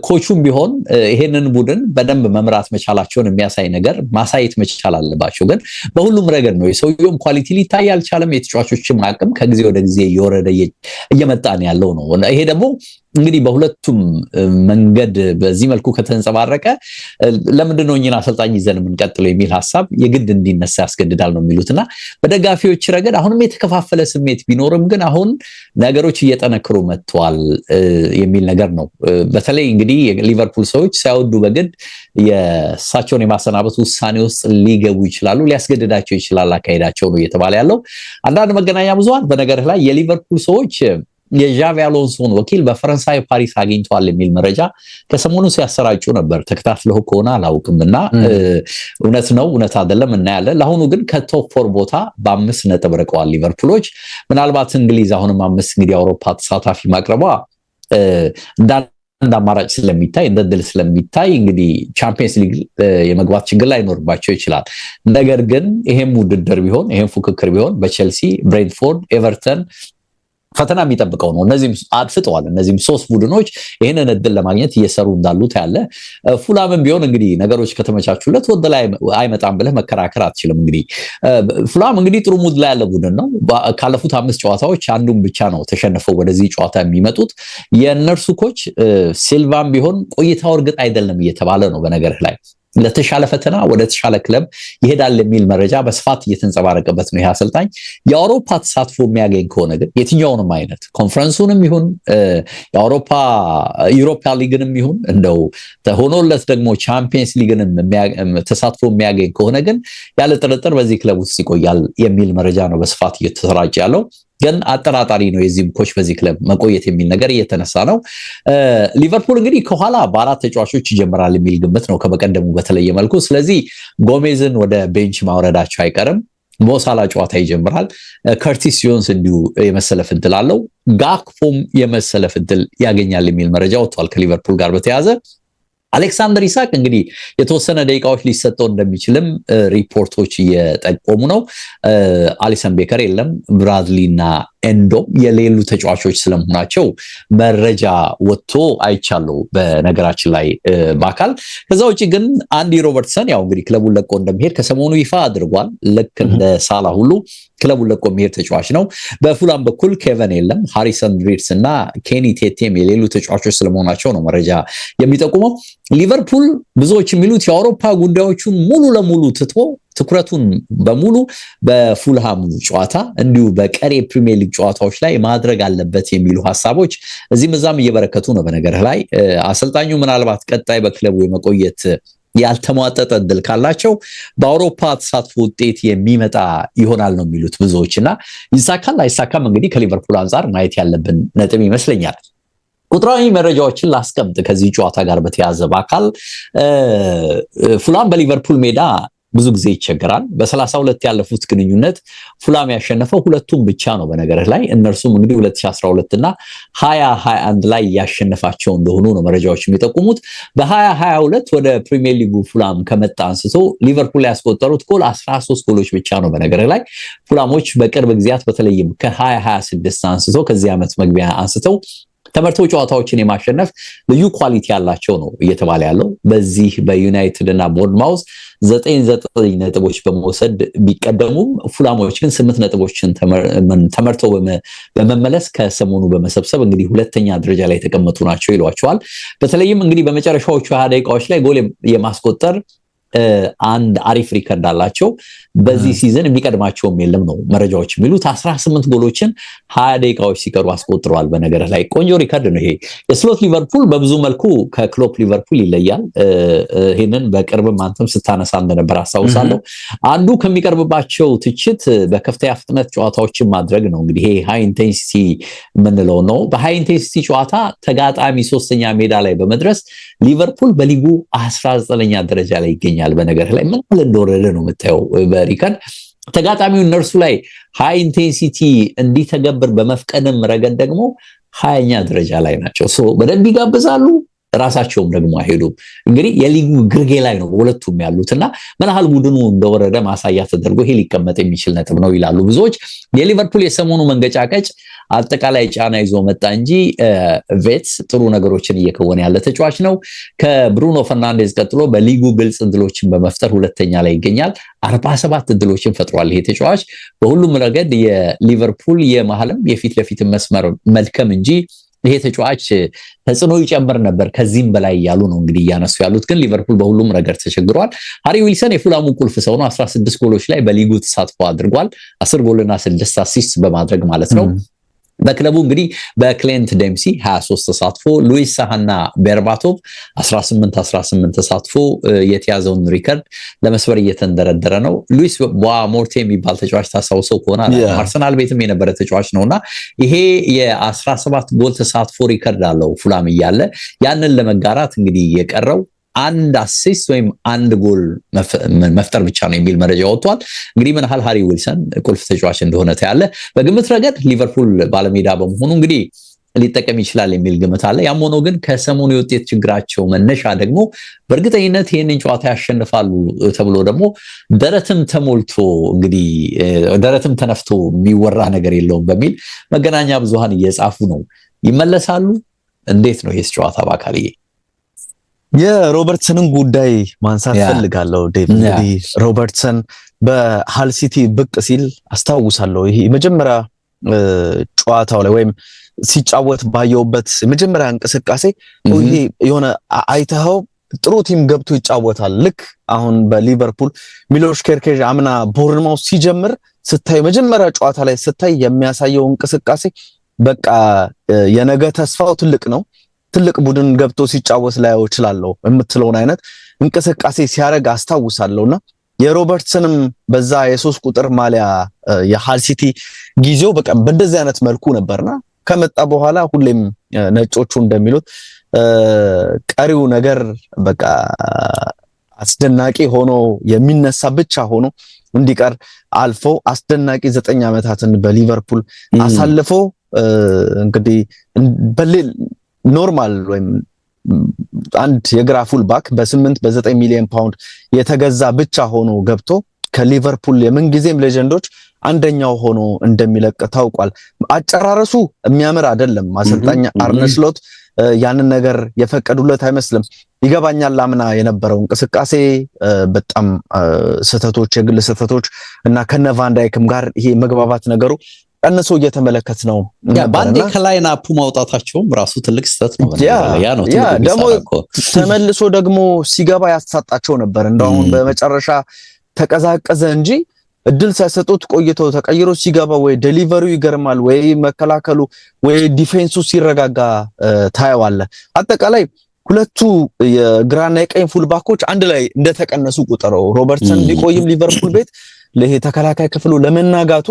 ኮቹም ቢሆን ይሄንን ቡድን በደንብ መምራት መቻላቸውን የሚያሳይ ነገር ማሳየት መቻል አለባቸው። ግን በሁሉም ረገድ ነው የሰውየውም ኳሊቲ ሊታይ አልቻለም። የተጫዋቾችም አቅም ከጊዜ ወደ ጊዜ እየወረደ እየመጣን ያለው ነው። ይሄ ደግሞ እንግዲህ በሁለቱም መንገድ በዚህ መልኩ ከተንጸባረቀ ለምንድነው እኛን አሰልጣኝ ይዘን የምንቀጥለው የሚል ሐሳብ የግድ እንዲነሳ ያስገድዳል ነው የሚሉትና በደጋፊዎች ረገድ አሁንም የተከፋፈለ ስሜት ቢኖርም ግን አሁን ነገሮች እየጠነከሩ መጥተዋል የሚል ነገር ነው። በተለይ እንግዲህ የሊቨርፑል ሰዎች ሳይወዱ በግድ የሳቸውን የማሰናበት ውሳኔ ውስጥ ሊገቡ ይችላሉ፣ ሊያስገድዳቸው ይችላል አካሄዳቸው ነው እየተባለ ያለው። አንዳንድ መገናኛ ብዙሃን በነገር ላይ የሊቨርፑል ሰዎች የዣቪ አሎንሶን ወኪል በፈረንሳይ ፓሪስ አግኝቷል የሚል መረጃ ከሰሞኑ ሲያሰራጩ ነበር። ተከታትለው ከሆነ አላውቅምና እውነት ነው እውነት አይደለም እናያለን። ለአሁኑ ግን ከቶፕ 4 ቦታ በ5 ነጥብ ርቀዋል ሊቨርፑሎች። ምናልባት እንግሊዝ አሁንም 5 እንግዲህ አውሮፓ ተሳታፊ ማቅረቧ እንደ አማራጭ ስለሚታይ እንደ ድል ስለሚታይ እንግዲህ ቻምፒየንስ ሊግ የመግባት ችግር ላይ ይኖርባቸው ይችላል። ነገር ግን ይሄም ውድድር ቢሆን ይሄም ፉክክር ቢሆን በቼልሲ፣ ብሬንትፎርድ፣ ኤቨርተን ፈተና የሚጠብቀው ነው። እነዚህም አድፍጠዋል። እነዚህም 3 ቡድኖች ይሄንን እድል ለማግኘት እየሰሩ እንዳሉት ያለ ፉላምን ቢሆን እንግዲህ ነገሮች ከተመቻቹለት ወደ ላይ አይመጣም ብለህ መከራከር አትችልም። እንግዲህ ፉላም እንግዲህ ጥሩ ሙድ ላይ ያለ ቡድን ነው። ካለፉት 5 ጨዋታዎች አንዱን ብቻ ነው ተሸንፈው ወደዚህ ጨዋታ የሚመጡት። የነርሱ ኮች ሲልቫም ቢሆን ቆይታው እርግጥ አይደለም እየተባለ ነው። በነገርህ ላይ ለተሻለ ፈተና ወደ ተሻለ ክለብ ይሄዳል የሚል መረጃ በስፋት እየተንጸባረቀበት ነው። ይሄ አሰልጣኝ የአውሮፓ ተሳትፎ የሚያገኝ ከሆነ ግን የትኛውንም አይነት ኮንፈረንሱንም ይሁን የአውሮፓ ዩሮፓ ሊግንም ይሁን እንደው ሆኖለት ደግሞ ቻምፒየንስ ሊግንም ተሳትፎ የሚያገኝ ከሆነ ግን ያለ ጥርጥር በዚህ ክለብ ውስጥ ይቆያል የሚል መረጃ ነው በስፋት እየተሰራጨ ያለው። ግን አጠራጣሪ ነው የዚህም ኮች በዚህ ክለብ መቆየት የሚል ነገር እየተነሳ ነው። ሊቨርፑል እንግዲህ ከኋላ በ4 ተጫዋቾች ይጀምራል የሚል ግምት ነው ከበቀደሙ በተለየ መልኩ። ስለዚህ ጎሜዝን ወደ ቤንች ማውረዳቸው አይቀርም። ሞሳላ ጨዋታ ይጀምራል። ከርቲስ ጆንስ እንዲሁ የመሰለፍ ዕድል አለው። ጋክፖም የመሰለፍ ዕድል ያገኛል የሚል መረጃ ወጥቷል ከሊቨርፑል ጋር በተያያዘ። አሌክሳንደር ኢሳክ እንግዲህ የተወሰነ ደቂቃዎች ሊሰጠው እንደሚችልም ሪፖርቶች እየጠቆሙ ነው። አሊሰን ቤከር የለም፣ ብራድሊና ኤንዶም የሌሉ ተጫዋቾች ስለመሆናቸው መረጃ ወጥቶ አይቻለው በነገራችን ላይ በአካል። ከዛ ውጪ ግን አንዲ ሮበርትሰን ያው እንግዲህ ክለቡን ለቆ እንደሚሄድ ከሰሞኑ ይፋ አድርጓል። ልክ እንደ ሳላ ሁሉ ክለቡን ለቆ የሚሄድ ተጫዋች ነው። በፉላም በኩል ኬቨን የለም፣ ሃሪሰን ሪድስ እና ኬኒ ቴቴም የሌሉ ተጫዋቾች ስለመሆናቸው ነው መረጃ የሚጠቁመው። ሊቨርፑል ብዙዎች የሚሉት የአውሮፓ ጉዳዮቹን ሙሉ ለሙሉ ትቶ ትኩረቱን በሙሉ በፉልሃም ጨዋታ እንዲሁ በቀሪ ፕሪሚየር ሊግ ጨዋታዎች ላይ ማድረግ አለበት የሚሉ ሐሳቦች እዚህም እዛም እየበረከቱ ነው። በነገር ላይ አሰልጣኙ ምናልባት ቀጣይ በክለቡ የመቆየት ያልተሟጠጠ እድል ካላቸው በአውሮፓ ተሳትፎ ውጤት የሚመጣ ይሆናል ነው የሚሉት ብዙዎችና ይሳካል አይሳካም እንግዲህ ከሊቨርፑል አንጻር ማየት ያለብን ነጥብ ይመስለኛል። ቁጥራዊ መረጃዎችን ላስቀምጥ ከዚህ ጨዋታ ጋር በተያያዘ በአካል ፉላም በሊቨርፑል ሜዳ ብዙ ጊዜ ይቸገራል። በ32 ያለፉት ግንኙነት ፉላም ያሸነፈው 2ቱም ብቻ ነው በነገርህ ላይ። እነርሱም እንግዲህ 2012 እና 2021 ላይ ያሸነፋቸው እንደሆኑ ነው መረጃዎች የሚጠቁሙት። በ2022 ወደ ፕሪሚየር ሊጉ ፉላም ከመጣ አንስቶ ሊቨርፑል ያስቆጠሩት ጎል 13 ጎሎች ብቻ ነው በነገርህ ላይ። ፉላሞች በቅርብ ጊዜያት በተለይም ከ2026 አንስቶ ከዚህ ዓመት መግቢያ አንስተው ተመርተው ጨዋታዎችን የማሸነፍ ልዩ ኳሊቲ ያላቸው ነው እየተባለ ያለው። በዚህ በዩናይትድ እና ቦርንማውዝ 9 ነጥቦች በመውሰድ ቢቀደሙም ፉላሞች ግን 8 ነጥቦችን ተመርተው በመመለስ ከሰሞኑ በመሰብሰብ እንግዲህ 2ኛ ደረጃ ላይ የተቀመጡ ናቸው ይሏቸዋል። በተለይም እንግዲህ በመጨረሻዎቹ 20 ደቂቃዎች ላይ ጎል የማስቆጠር አንድ አሪፍ ሪከርድ አላቸው። በዚህ ሲዝን የሚቀድማቸውም የለም ነው መረጃዎች የሚሉት። 18 ጎሎችን 20 ደቂቃዎች ሲቀሩ አስቆጥረዋል። በነገር ላይ ቆንጆ ሪከርድ ነው ይሄ። የስሎት ሊቨርፑል በብዙ መልኩ ከክሎፕ ሊቨርፑል ይለያል። ይሄንን በቅርብም አንተም ስታነሳ እንደነበር አስታውሳለሁ። አንዱ ከሚቀርብባቸው ትችት በከፍተኛ ፍጥነት ጨዋታዎችን ማድረግ ነው። እንግዲህ ይሄ ሃይ ኢንቴንሲቲ የምንለው ነው። በሃይ ኢንቴንሲቲ ጨዋታ ተጋጣሚ ሶስተኛ ሜዳ ላይ በመድረስ ሊቨርፑል በሊጉ 19ኛ ደረጃ ላይ ይገኛል። በነገር ላይ ምን ማለት እንደወረደ ነው የምታየው በሪከርድ። ተጋጣሚው እነርሱ ላይ ሃይ ኢንቴንሲቲ እንዲተገብር በመፍቀድም ረገድ ደግሞ 20ኛ ደረጃ ላይ ናቸው። በደንብ ይጋብዛሉ፣ ራሳቸውም ደግሞ አይሄዱም። እንግዲህ የሊጉ ግርጌ ላይ ነው ሁለቱም ያሉትና ምን ያህል ቡድኑ እንደወረደ ማሳያ ተደርጎ ይሄ ሊቀመጥ የሚችል ነጥብ ነው ይላሉ ብዙዎች። የሊቨርፑል የሰሞኑ መንገጫቀጭ አጠቃላይ ጫና ይዞ መጣ እንጂ ቬትስ ጥሩ ነገሮችን እየከወነ ያለ ተጫዋች ነው። ከብሩኖ ፈርናንዴዝ ቀጥሎ በሊጉ ግልጽ እድሎችን በመፍጠር ሁለተኛ ላይ ይገኛል። 47 እድሎችን ፈጥሯል ይሄ ተጫዋች። በሁሉም ረገድ የሊቨርፑል የመሃልም የፊት ለፊት መስመር መልከም እንጂ ይሄ ተጫዋች ተጽዕኖ ይጨምር ነበር ከዚህም በላይ ያሉ ነው እንግዲህ እያነሱ ያሉት። ግን ሊቨርፑል በሁሉም ረገድ ተቸግሯል። ሃሪ ዊልሰን የፉላሙ ቁልፍ ሰው ነው። 16 ጎሎች ላይ በሊጉ ተሳትፎ አድርጓል። 10 ጎልና 6 አሲስት በማድረግ ማለት ነው። በክለቡ እንግዲህ በክሌንት ዴምሲ 23 ተሳትፎ፣ ሉዊስ ሳሃና ቤርባቶቭ 18 ተሳትፎ የተያዘውን ሪከርድ ለመስበር እየተንደረደረ ነው። ሉዊስ ቦአሞርቴ የሚባል ተጫዋች ታስታውሰው ከሆነ አርሰናል ቤትም የነበረ ተጫዋች ነውና ይሄ የ17 ጎል ተሳትፎ ሪከርድ አለው ፉላም እያለ ያንን ለመጋራት እንግዲህ የቀረው አንድ አሲስት ወይም አንድ ጎል መፍጠር ብቻ ነው የሚል መረጃ ወጥቷል። እንግዲህ ምን ያህል ሃሪ ዊልሰን ቁልፍ ተጫዋች እንደሆነ ታያለ። በግምት ረገድ ሊቨርፑል ባለሜዳ በመሆኑ እንግዲህ ሊጠቀም ይችላል የሚል ግምት አለ። ያም ሆኖ ግን ከሰሞኑ የውጤት ችግራቸው መነሻ ደግሞ በእርግጠኝነት ይህንን ጨዋታ ያሸንፋሉ ተብሎ ደግሞ ደረትም ተሞልቶ እንግዲህ ደረትም ተነፍቶ የሚወራ ነገር የለውም በሚል መገናኛ ብዙሃን እየጻፉ ነው። ይመለሳሉ? እንዴት ነው ይህስ ጨዋታ በአካልዬ? የሮበርትሰንን ጉዳይ ማንሳት ፈልጋለሁ ዴቭ። እንግዲህ ሮበርትሰን በሃል ሲቲ ብቅ ሲል አስታውሳለሁ። ይሄ መጀመሪያ ጨዋታው ላይ ወይም ሲጫወት ባየውበት መጀመሪያ እንቅስቃሴ ይሄ የሆነ አይተኸው ጥሩ ቲም ገብቶ ይጫወታል። ልክ አሁን በሊቨርፑል ሚሎሽ ኬርኬዥ አምና ቦርንማውዝ ሲጀምር ስታይ መጀመሪያ ጨዋታ ላይ ስታይ የሚያሳየው እንቅስቃሴ በቃ የነገ ተስፋው ትልቅ ነው። ትልቅ ቡድን ገብቶ ሲጫወት ላይው ይችላልው የምትለውን አይነት እንቅስቃሴ ሲያደርግ አስታውሳለሁና የሮበርትሰንም በዛ የ3 ቁጥር ማሊያ የሃል ሲቲ ጊዜው በቃ በእንደዚህ አይነት መልኩ ነበርና ከመጣ በኋላ ሁሌም ነጮቹ እንደሚሉት ቀሪው ነገር በቃ አስደናቂ ሆኖ የሚነሳ ብቻ ሆኖ እንዲቀር አልፎ አስደናቂ 9 ዓመታትን በሊቨርፑል አሳልፎ እንግዲህ ኖርማል ወይም አንድ የግራ ፉል ባክ በ9 ሚሊዮን ፓውንድ የተገዛ ብቻ ሆኖ ገብቶ ከሊቨርፑል የምንጊዜም ሌጀንዶች አንደኛው ሆኖ እንደሚለቅ ታውቋል። አጨራረሱ የሚያምር አይደለም። አሰልጣኝ አርነ ስሎት ያንን ነገር የፈቀዱለት አይመስልም። ይገባኛል አምና የነበረው እንቅስቃሴ በጣም ስህተቶች፣ የግል ስህተቶች እና ከነ ቫን ዳይክም ጋር ይሄ መግባባት ነገሩ ቀንሶ እየተመለከተ ነው። ባንዴ ከላይን አፑ ማውጣታቸውም ራሱ ትልቅ ስህተት ነው። ያ ነው ደግሞ ተመልሶ ደግሞ ሲገባ ያሳጣቸው ነበር። እንደውም በመጨረሻ ተቀዛቀዘ እንጂ እድል ሳይሰጡት ቆይቶ ተቀይሮ ሲገባ ወይ ዴሊቨሪው ይገርማል፣ ወይ መከላከሉ፣ ወይ ዲፌንሱ ሲረጋጋ ታየዋለ። አጠቃላይ ሁለቱ የግራና የቀኝ ፉልባኮች አንድ ላይ እንደተቀነሱ ቁጥረው ሮበርትሰን ቢቆይም ሊቨርፑል ቤት ለይሄ ተከላካይ ክፍሉ ለመናጋቱ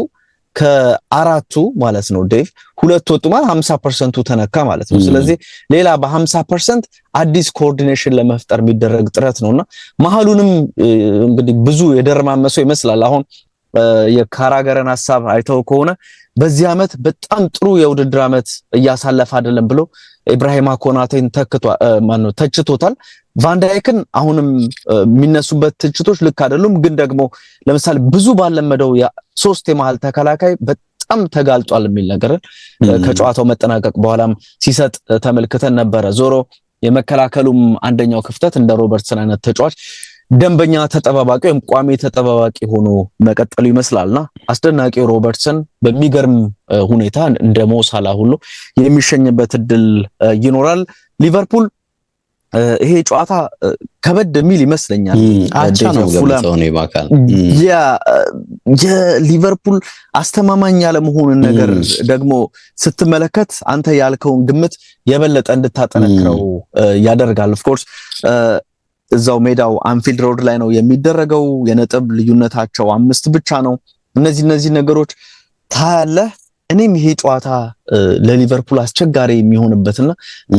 ከአራቱ ማለት ነው ዴቭ ሁለት ወጥማ 50% ተነካ ማለት ነው። ስለዚህ ሌላ በ50% አዲስ ኮኦርዲኔሽን ለመፍጠር የሚደረግ ጥረት ነውና መሐሉንም እንግዲህ ብዙ የደረማመሰው ይመስላል። አሁን የካራገረን ሐሳብ አይተው ከሆነ በዚህ አመት በጣም ጥሩ የውድድር አመት እያሳለፈ አይደለም ብሎ ኢብራሂማ ኮናቴን ተችቶታል። ቫን ዳይክን አሁንም የሚነሱበት ትችቶች ልክ አይደሉም፣ ግን ደግሞ ለምሳሌ ብዙ ባለመደው ሶስት የመሃል ተከላካይ በጣም ተጋልጧል የሚል ነገር ከጨዋታው መጠናቀቅ በኋላም ሲሰጥ ተመልክተን ነበረ። ዞሮ የመከላከሉም አንደኛው ክፍተት እንደ ሮበርትሰን አይነት ተጫዋች ደንበኛ ተጠባባቂ ወይም ቋሚ ተጠባባቂ ሆኖ መቀጠሉ ይመስላልና አስደናቂ ሮበርትሰን በሚገርም ሁኔታ እንደ ሞሳላ ሁሉ የሚሸኝበት እድል ይኖራል። ሊቨርፑል ይሄ ጨዋታ ከበድ የሚል ይመስለኛል። አቻ ነው ገምተው ነው ይባካል። የሊቨርፑል አስተማማኝ ያለመሆኑን ነገር ደግሞ ስትመለከት አንተ ያልከውን ግምት የበለጠ እንድታጠነክረው ያደርጋል። ኦፍ ኮርስ እዛው ሜዳው አንፊልድ ሮድ ላይ ነው የሚደረገው። የነጥብ ልዩነታቸው 5 ብቻ ነው። እነዚህ ነገሮች ታያለህ። እኔም ይሄ ጨዋታ ለሊቨርፑል አስቸጋሪ የሚሆንበትና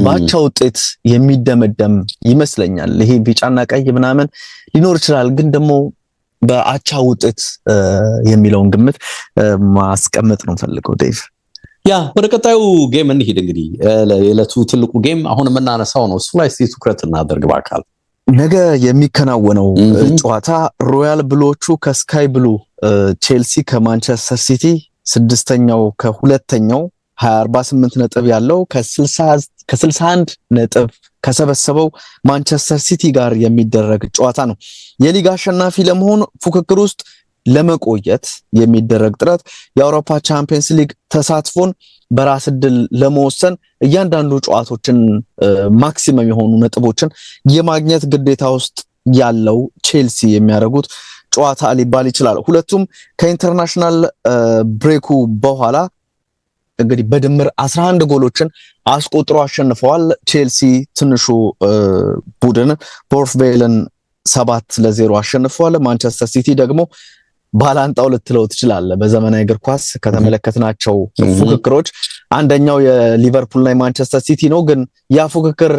ባቻ ውጤት የሚደመደም ይመስለኛል። ይሄ ቢጫና ቀይ ምናምን ሊኖር ይችላል፣ ግን ደግሞ በአቻ ውጤት የሚለውን ግምት ማስቀመጥ ነው ፈልገው ዴቭ። ያ ወደ ቀጣዩ ጌም እንሂድ። እንግዲህ የዕለቱ ትልቁ ጌም አሁን የምናነሳው ነው። እሱ ላይ ትኩረት እናደርግ ባካል። ነገ የሚከናወነው ጨዋታ ሮያል ብሎቹ ከስካይ ብሉ፣ ቼልሲ ከማንቸስተር ሲቲ ስድስተኛው ከሁለተኛው 48 ነጥብ ያለው ከ61 ነጥብ ከሰበሰበው ማንቸስተር ሲቲ ጋር የሚደረግ ጨዋታ ነው። የሊግ አሸናፊ ለመሆን ፉክክር ውስጥ ለመቆየት የሚደረግ ጥረት የአውሮፓ ቻምፒየንስ ሊግ ተሳትፎን በራስ ዕድል ለመወሰን እያንዳንዱ ጨዋታዎችን ማክሲመም የሆኑ ነጥቦችን የማግኘት ግዴታ ውስጥ ያለው ቼልሲ የሚያደርጉት ጨዋታ ሊባል ይችላል። ሁለቱም ከኢንተርናሽናል ብሬኩ በኋላ እንግዲህ በድምር 11 ጎሎችን አስቆጥሮ አሸንፈዋል። ቼልሲ ትንሹ ቡድን ቦርንማውዝን 7-0 አሸንፈዋል። ማንቸስተር ሲቲ ደግሞ ባላንጣው ልትለው ትችላለህ። በዘመናዊ እግር ኳስ ከተመለከትናቸው ፉክክሮች አንደኛው የሊቨርፑልና የማንቸስተር ሲቲ ነው። ግን ያ ፉክክር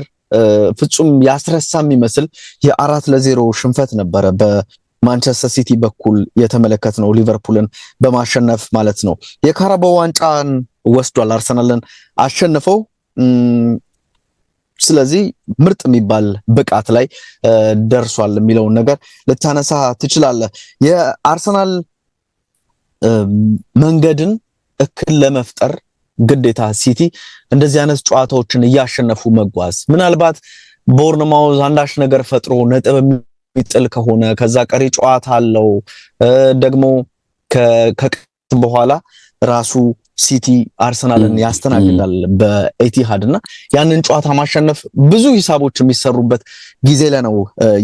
ፍጹም ያስረሳም ይመስል የ4-0 ሽንፈት ነበረ በማንቸስተር ሲቲ በኩል የተመለከትነው ሊቨርፑልን በማሸነፍ ማለት ነው። የካራባኦ ዋንጫን ወስዷል። አርሰናልን አሸንፈው ስለዚህ ምርጥ የሚባል ብቃት ላይ ደርሷል የሚለውን ነገር ልታነሳ ትችላለህ። የአርሰናል መንገድን እክል ለመፍጠር ግዴታ ሲቲ እንደዚህ አይነት ጨዋታዎችን እያሸነፉ መጓዝ፣ ምናልባት ቦርንማውዝ አንዳች ነገር ፈጥሮ ነጥብ የሚጥል ከሆነ ከዛ ቀሪ ጨዋታ አለው ደግሞ ከቀጥ በኋላ ራሱ ሲቲ አርሰናልን ያስተናግዳል በኤቲሃድ እና ያንን ጨዋታ ማሸነፍ ብዙ ሂሳቦች የሚሰሩበት ጊዜ ላይ ነው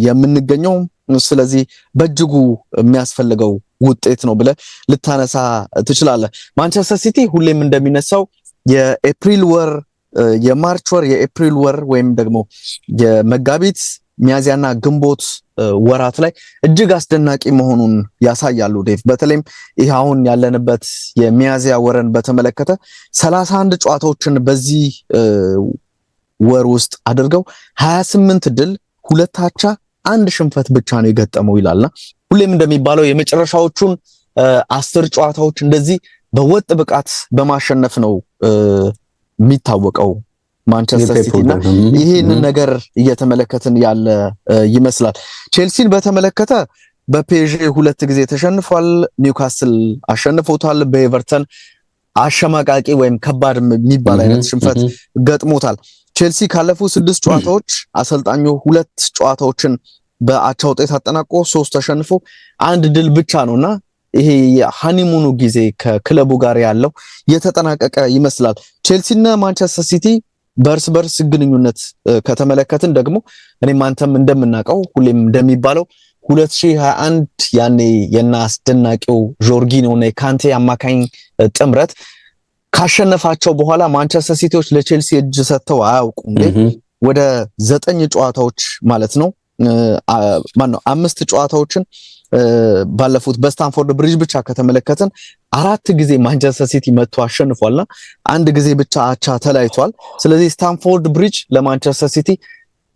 የምንገኘው። ስለዚህ በእጅጉ የሚያስፈልገው ውጤት ነው ብለህ ልታነሳ ትችላለህ። ማንቸስተር ሲቲ ሁሌም እንደሚነሳው የኤፕሪል ወር የማርች ወር የኤፕሪል ወር ወይም ደግሞ የመጋቢት ሚያዚያና ግንቦት ወራት ላይ እጅግ አስደናቂ መሆኑን ያሳያሉ ዴቭ። በተለይም ይህ አሁን ያለንበት የሚያዚያ ወርን በተመለከተ 31 ጨዋታዎችን በዚህ ወር ውስጥ አድርገው 28 ድል፣ 2 አቻ፣ 1 ሽንፈት ብቻ ነው የገጠመው ይላልና ሁሌም እንደሚባለው የመጨረሻዎቹን 10 ጨዋታዎች እንደዚህ በወጥ ብቃት በማሸነፍ ነው የሚታወቀው ማንቸስተር ሲቲ እና ይሄንን ነገር እየተመለከትን ያለ ይመስላል። ቼልሲን በተመለከተ በፔዤ 2 ጊዜ ተሸንፏል። ኒውካስል አሸንፎታል። በኤቨርተን አሸማቃቂ ወይም ከባድ የሚባል አይነት ሽንፈት ገጥሞታል። ቼልሲ ካለፉት 6 ጨዋታዎች አሰልጣኙ 2 ጨዋታዎችን በአቻ ውጤት አጠናቆ 3 ተሸንፎ 1 ድል ብቻ ነውና ይሄ የሃኒሙኑ ጊዜ ከክለቡ ጋር ያለው የተጠናቀቀ ይመስላል። ቼልሲና ማንቸስተር ሲቲ በርስ በርስ ግንኙነት ከተመለከትን ደግሞ እኔም አንተም እንደምናውቀው ሁሌም እንደሚባለው 2021 ያኔ የና አስደናቂው ጆርጊኖ እና የካንቴ አማካኝ ጥምረት ካሸነፋቸው በኋላ ማንቸስተር ሲቲዎች ለቼልሲ እጅ ሰጥተው አያውቁም። ወደ 9 ጨዋታዎች ማለት ነው 5 ጨዋታዎችን ባለፉት በስታንፎርድ ብሪጅ ብቻ ከተመለከትን 4 ጊዜ ማንቸስተር ሲቲ መጥቶ አሸንፏልና 1 ጊዜ ብቻ አቻ ተለያይቷል። ስለዚህ ስታንፎርድ ብሪጅ ለማንቸስተር ሲቲ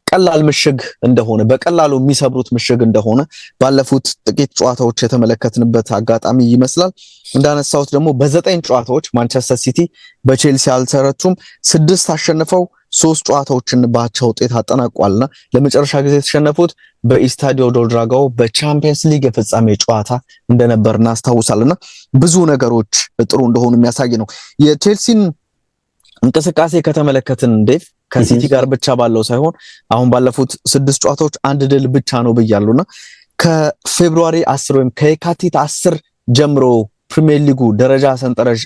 ቀላል ምሽግ እንደሆነ በቀላሉ የሚሰብሩት ምሽግ እንደሆነ ባለፉት ጥቂት ጨዋታዎች የተመለከትንበት አጋጣሚ ይመስላል። እንዳነሳሁት ደግሞ በ9 ጨዋታዎች ማንቸስተር ሲቲ በቼልሲ አልተረቱም። 6 አሸንፈው 3 ጨዋታዎችን በአቻ ውጤት አጠናቋልና ለመጨረሻ ጊዜ የተሸነፉት በኢስታዲዮ ዶ ድራጋኦ በቻምፒየንስ ሊግ የፍጻሜ ጨዋታ እንደነበር እናስታውሳልና ብዙ ነገሮች ጥሩ እንደሆኑ የሚያሳይ ነው። የቼልሲን እንቅስቃሴ ከተመለከትን ዴቭ ከሲቲ ጋር ብቻ ባለው ሳይሆን አሁን ባለፉት 6 ጨዋታዎች 1 ድል ብቻ ነው ብያለሁና ከፌብሩዋሪ 10 ወይም ከየካቲት 10 ጀምሮ ፕሪሚየር ሊጉ ደረጃ ሰንጠረዥ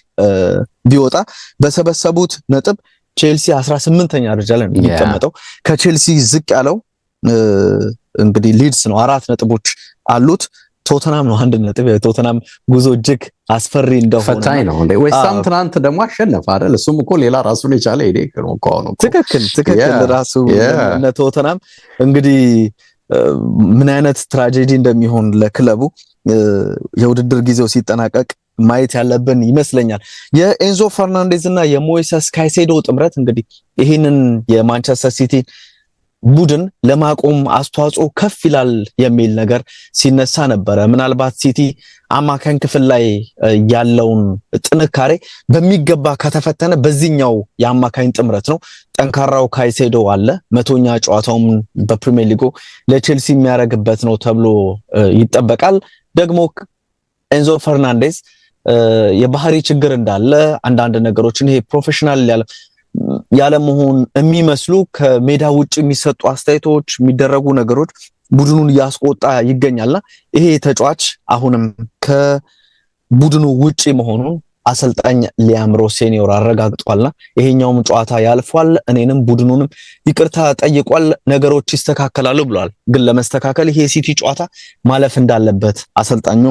ቢወጣ በሰበሰቡት ነጥብ ቼልሲ 18ኛ ደረጃ ላይ ነው የሚቀመጠው። ከቼልሲ ዝቅ ያለው እንግዲህ ሊድስ ነው፣ 4 ነጥቦች አሉት። ቶተናም ነው 1 ነጥብ። ቶተናም ጉዞ እጅግ አስፈሪ እንደሆነ ፈታኝ ነው እንዴ። ዌስትሃም ትናንት ደግሞ አሸነፈ አይደል? እሱም እኮ ሌላ ራሱን የቻለ ሄዴ ነው እኮ ነው። ትክክል ራሱ ቶተናም እንግዲህ ምን አይነት ትራጀዲ እንደሚሆን ለክለቡ የውድድር ጊዜው ሲጠናቀቅ ማየት ያለብን ይመስለኛል። የኤንዞ ፈርናንዴዝ እና የሞይሰስ ካይሴዶ ጥምረት እንግዲህ ይህንን የማንቸስተር ሲቲ ቡድን ለማቆም አስተዋጽኦ ከፍ ይላል የሚል ነገር ሲነሳ ነበረ። ምናልባት ሲቲ አማካኝ ክፍል ላይ ያለውን ጥንካሬ በሚገባ ከተፈተነ በዚህኛው የአማካኝ ጥምረት ነው። ጠንካራው ካይሴዶ አለ። 100ኛ ጨዋታውን በፕሪሚየር ሊጉ ለቼልሲ የሚያደርግበት ነው ተብሎ ይጠበቃል። ደግሞ ኤንዞ ፈርናንዴዝ የባህሪ ችግር እንዳለ አንዳንድ ነገሮችን ይሄ ፕሮፌሽናል ያለመሆን የሚመስሉ ከሜዳ ውጭ የሚሰጡ አስተያየቶች፣ የሚደረጉ ነገሮች ቡድኑን እያስቆጣ ይገኛልና ይሄ ተጫዋች አሁንም ከቡድኑ ውጪ መሆኑን አሰልጣኝ ሊያም ሮሴኒዮር አረጋግጧልና ይሄኛውም ጨዋታ ያልፏል፣ እኔንም ቡድኑንም ይቅርታ ጠይቋል፣ ነገሮች ይስተካከላሉ ብሏል። ግን ለመስተካከል ይሄ ሲቲ ጨዋታ ማለፍ እንዳለበት አሰልጣኙ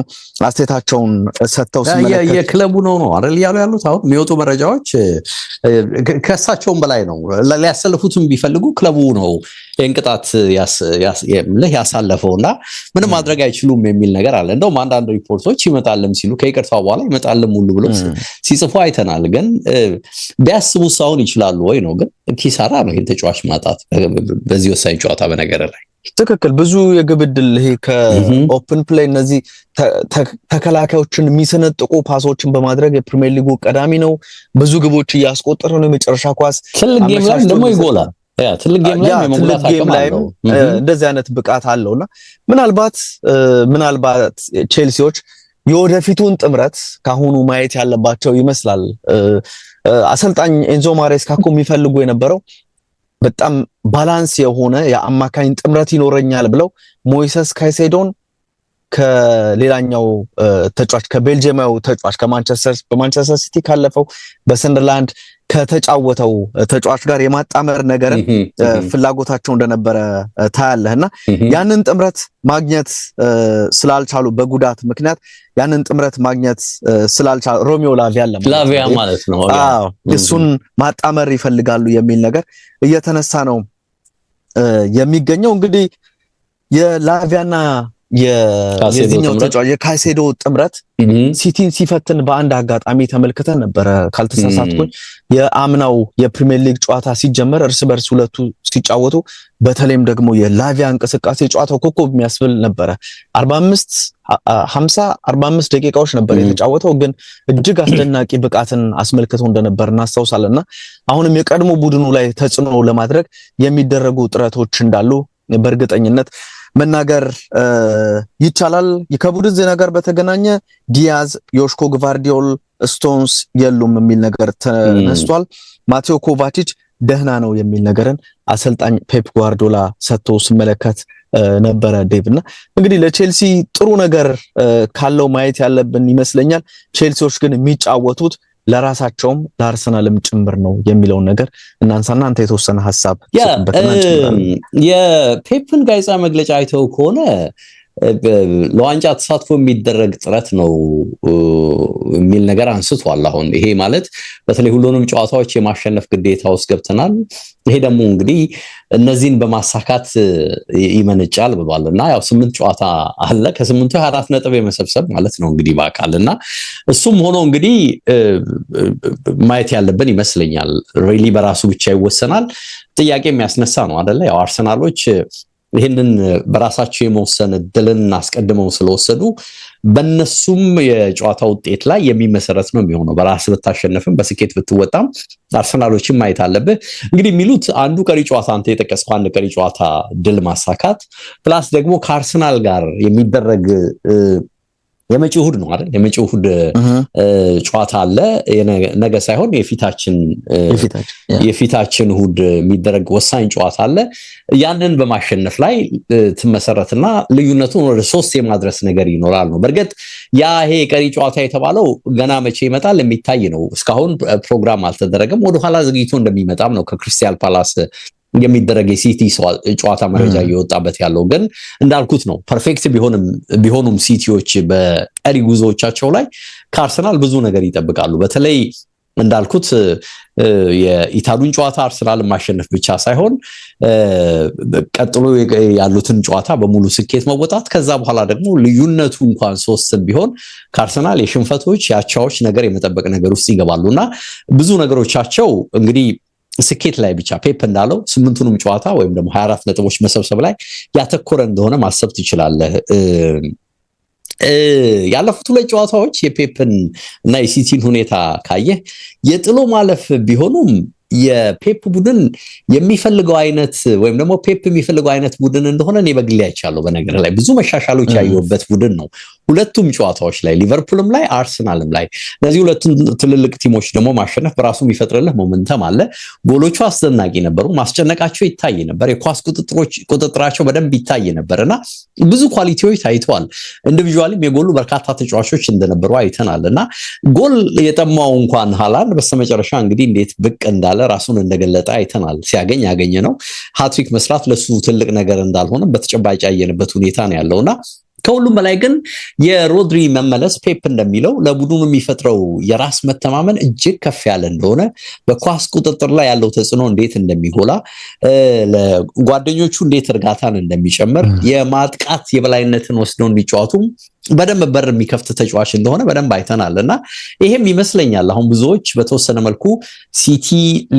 አስተያየታቸውን ሰጥተው ሲመለከት የክለቡ ነው አይደል ያሉ ያሉት። አሁን የሚወጡ መረጃዎች ከእሳቸውም በላይ ነው። ሊያሰልፉትም ቢፈልጉ ክለቡ ነው እንቅጣት ያሳለፈውና ምንም ማድረግ አይችሉም የሚል ነገር አለ። እንደውም አንዳንድ ሪፖርቶች ይመጣልም ሲሉ ከይቅርታው በኋላ ይመጣልም ሁሉ ብለው ሲጽፉ አይተናል። ግን ቢያስቡት አሁን ይችላሉ ወይ ነው። ግን ኪሳራ ነው ይሄን ተጫዋች ማጣት በዚህ ወሳኝ ጨዋታ። በነገር ላይ ትክክል ብዙ የግብ ዕድል ይሄ ከኦፕን ፕሌይ እነዚህ ተከላካዮችን የሚሰነጥቁ ፓሶችን በማድረግ የፕሪሚየር ሊጉ ቀዳሚ ነው። ብዙ ግቦች እያስቆጠረ ነው። የመጨረሻ ኳስ ትልቅ ጌም ላይ ደግሞ ይጎላል። ትልቅ ጌም ላይ የመሙላት አቅም አለው። እንደዚህ አይነት ብቃት አለውና ምናልባት ቼልሲዎች የወደፊቱን ጥምረት ካሁኑ ማየት ያለባቸው ይመስላል። አሰልጣኝ ኤንዞ ማሬስካ እኮ የሚፈልጉ የነበረው በጣም ባላንስ የሆነ የአማካኝ ጥምረት ይኖረኛል ብለው ሞይሰስ ካይሴዶን ከሌላኛው ተጫዋች ከቤልጂየማው ተጫዋች በማንቸስተር ሲቲ ካለፈው በሰንደርላንድ ከተጫወተው ተጫዋች ጋር የማጣመር ነገር ፍላጎታቸው እንደነበረ ታያለህና ያንን ጥምረት ማግኘት ስላልቻሉ በጉዳት ምክንያት ያንን ጥምረት ማግኘት ስላልቻሉ ሮሚዮ ላቪያ ማለት ነው። አዎ እሱን ማጣመር ይፈልጋሉ የሚል ነገር እየተነሳ ነው የሚገኘው። እንግዲህ የላቪያና የዚህኛው ተጫዋች የካይሴዶ ጥምረት ሲቲን ሲፈትን በአንድ አጋጣሚ ተመልክተን ነበረ። ካልተሳሳትኩኝ የአምናው የፕሪሚየር ሊግ ጨዋታ ሲጀመር እርስ በርስ ሁለቱ ሲጫወቱ በተለይም ደግሞ የላቪያ እንቅስቃሴ ጨዋታው ኮከብ የሚያስብል ነበረ። 45 ደቂቃዎች ነበር የተጫወተው፣ ግን እጅግ አስደናቂ ብቃትን አስመልክቶ እንደነበር እናስታውሳለንና አሁንም የቀድሞ ቡድኑ ላይ ተጽዕኖ ለማድረግ የሚደረጉ ጥረቶች እንዳሉ በእርግጠኝነት መናገር ይቻላል። ከቡድን ዜና ጋር በተገናኘ ዲያዝ፣ ዮሽኮ ግቫርዲዮል፣ ስቶንስ የሉም የሚል ነገር ተነስቷል። ማቴዮ ኮቫቺች ደህና ነው የሚል ነገርን አሰልጣኝ ፔፕ ጓርዲዮላ ሰጥቶ ሲመለከት ነበረ። ዴቭና እንግዲህ ለቼልሲ ጥሩ ነገር ካለው ማየት ያለብን ይመስለኛል። ቼልሲዎች ግን የሚጫወቱት ለራሳቸውም ለአርሰናልም ጭምር ነው የሚለውን ነገር እናንሳና አንተ የተወሰነ ሐሳብ የፔፕን ጋዜጣ መግለጫ አይተው ከሆነ ለዋንጫ ተሳትፎ የሚደረግ ጥረት ነው የሚል ነገር አንስቷል። አሁን ይሄ ማለት በተለይ ሁሉንም ጨዋታዎች የማሸነፍ ግዴታ ውስጥ ገብተናል። ይሄ ደግሞ እንግዲህ እነዚህን በማሳካት ይመነጫል ብሏልና ያው 8 ጨዋታ አለ። ከ8ቱ 4 ነጥብ የመሰብሰብ ማለት ነው እንግዲህ በአካልና እሱም ሆኖ እንግዲህ ማየት ያለብን ይመስለኛል። ሪሊ በራሱ ብቻ ይወሰናል ጥያቄ የሚያስነሳ ነው አይደለ? ያው አርሰናሎች ይህንን በራሳቸው የመወሰን እድልን አስቀድመው ስለወሰዱ በነሱም የጨዋታ ውጤት ላይ የሚመሰረት ነው የሚሆነው። በራስ ብታሸነፍም በስኬት ብትወጣም አርሰናሎችን ማየት አለብህ። እንግዲህ የሚሉት አንዱ ቀሪ ጨዋታ አንተ የጠቀስከው አንድ ቀሪ ጨዋታ ድል ማሳካት ፕላስ ደግሞ ከአርሰናል ጋር የሚደረግ የመጪው እሑድ ነው አይደል? የመጪው እሑድ ጨዋታ አለ። ነገ ሳይሆን የፊታችን እሑድ የሚደረግ ወሳኝ ጨዋታ አለ። ያንን በማሸነፍ ላይ ትመሰረትና ልዩነቱን ወደ 3 የማድረስ ነገር ይኖራል ነው። በእርግጥ ይሄ ቀሪ ጨዋታ የተባለው ገና መቼ ይመጣል የሚታይ ነው። እስካሁን ፕሮግራም አልተደረገም። ወደኋላ ዘግይቶ እንደሚመጣም ነው ከክሪስታል ፓላስ የሚደረግ የሲቲ ጨዋታ መረጃ እየወጣበት ያለው። ግን እንዳልኩት ነው ፐርፌክት ቢሆኑም ሲቲዎች በቀሪ ጉዞዎቻቸው ላይ ከአርሰናል ብዙ ነገር ይጠብቃሉ። በተለይ እንዳልኩት የኢታዱን ጨዋታ አርሰናል ማሸነፍ ብቻ ሳይሆን ቀጥሎ ያሉትን ጨዋታ በሙሉ ስኬት መወጣት፣ ከዛ በኋላ ደግሞ ልዩነቱ እንኳን 3 ቢሆን ከአርሰናል የሽንፈቶች የአቻዎች ነገር የመጠበቅ ነገር ውስጥ ይገባሉና ብዙ ነገሮቻቸው እንግዲህ ስኬት ላይ ብቻ ፔፕ እንዳለው 8ቱንም ጨዋታ ወይም ደግሞ 24 ነጥቦች መሰብሰብ ላይ ያተኮረ እንደሆነ ማሰብ ትችላለህ። ያለፉት 2 ጨዋታዎች የፔፕን እና የሲቲን ሁኔታ ካየህ የጥሎ ማለፍ ቢሆኑም የፔፕ ቡድን የሚፈልገው አይነት ወይም ደግሞ ፔፕ የሚፈልገው አይነት ቡድን እንደሆነ እኔ በግሌ አይቻለሁ። በነገር ላይ ብዙ መሻሻሎች ያየሁበት ቡድን ነው ሁለቱም ጨዋታዎች ላይ፣ ሊቨርፑልም ላይ አርሰናልም ላይ። እነዚህ ሁለቱም ትልልቅ ቲሞች ደግሞ ማሸነፍ በራሱ የሚፈጥርልህ ሞመንተም አለ። ጎሎቹ አስደናቂ ነበሩ። ማስጨነቃቸው ይታይ ነበር። የኳስ ቁጥጥራቸው በደንብ ይታይ ነበርና ብዙ ኳሊቲዎች ታይተዋል። ኢንዲቪጁዋሊም የጎሉ በርካታ ተጫዋቾች እንደነበሩ አይተናልና ጎል የጠማው እንኳን ሃላንድ በስተመጨረሻ እንግዲህ እንዴት ብቅ እንዳለ ራሱን እንደገለጠ አይተናል። ሲያገኝ ያገኘ ነው። ሃትሪክ መስራት ለሱ ትልቅ ነገር እንዳልሆነ በተጨባጭ ያየንበት ሁኔታ ነው ያለውና ከሁሉም በላይ ግን የሮድሪ መመለስ ፔፕ እንደሚለው ለቡድኑ የሚፈጥረው የራስ መተማመን እጅግ ከፍ ያለ እንደሆነ፣ በኳስ ቁጥጥር ላይ ያለው ተጽዕኖ እንዴት እንደሚጎላ፣ ለጓደኞቹ እንዴት እርጋታን እንደሚጨምር፣ የማጥቃት የበላይነትን ወስደው እንዲጫወቱ በደንብ በር የሚከፍት ተጫዋች እንደሆነ በደንብ አይተናልና ይሄም ይመስለኛል አሁን ብዙዎች በተወሰነ መልኩ ሲቲ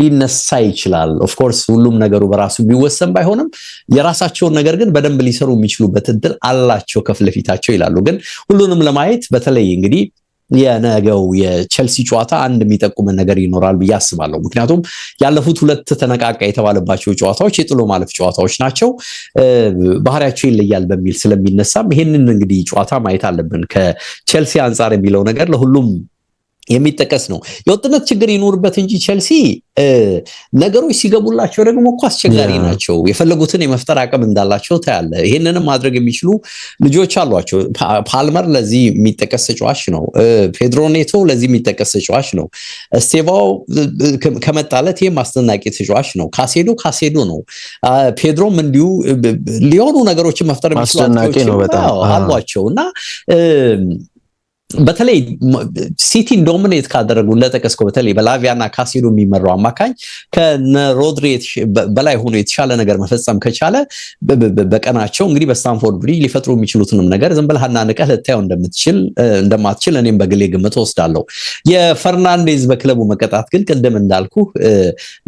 ሊነሳ ይችላል። ኦፍ ኮርስ ሁሉም ነገሩ በራሱ ቢወሰን ባይሆንም የራሳቸውን ነገር ግን በደንብ ሊሰሩ የሚችሉበት እድል አላቸው ከፍለፊታቸው ይላሉ። ግን ሁሉንም ለማየት በተለይ እንግዲህ የነገው የቼልሲ ጨዋታ አንድ የሚጠቁመን ነገር ይኖራል ብዬ አስባለሁ። ምክንያቱም ያለፉት 2 ተነቃቃ የተባለባቸው ጨዋታዎች የጥሎ ማለፍ ጨዋታዎች ናቸው። ባህሪያቸው ይለያል በሚል ስለሚነሳም ይሄንን እንግዲህ ጨዋታ ማየት አለብን ከቼልሲ አንጻር የሚለው ነገር ለሁሉም የሚጠቀስ ነው። የወጥነት ችግር ይኖርበት እንጂ ቼልሲ ነገሮች ሲገቡላቸው ደግሞ እኮ አስቸጋሪ ናቸው። የፈለጉትን የመፍጠር አቅም እንዳላቸው ታያለ። ይሄንንም ማድረግ የሚችሉ ልጆች አሏቸው። ፓልመር ለዚህ የሚጠቀስ ተጫዋች ነው። ፔድሮ ኔቶ ለዚህ የሚጠቀስ ተጫዋች ነው። ስቴቫው ከመጣለት ይሄም አስደናቂ ተጫዋች ነው። ካሴዶ ነው። ፔድሮም እንዲሁ ሊሆኑ ነገሮችን መፍጠር የሚችሉ አሏቸው እና በተለይ ሲቲን ዶሚኔት ካደረጉ ለተቀስከው በተለይ በላቪያና ካሴዶ የሚመራው አማካኝ ከሮድሪ በላይ ሆኖ የተሻለ ነገር መፈጸም ከቻለ በቀናቸው እንግዲህ በስታንፎርድ ብሪጅ ሊፈጥሩ የሚችሉትንም ነገር ዝም ብለህ አናንቀህ ልታየው እንደማትችል እኔም በግሌ ግምት ወስዳለሁ። የፈርናንዴዝ በክለቡ መቀጣት ግን ቅድም እንዳልኩ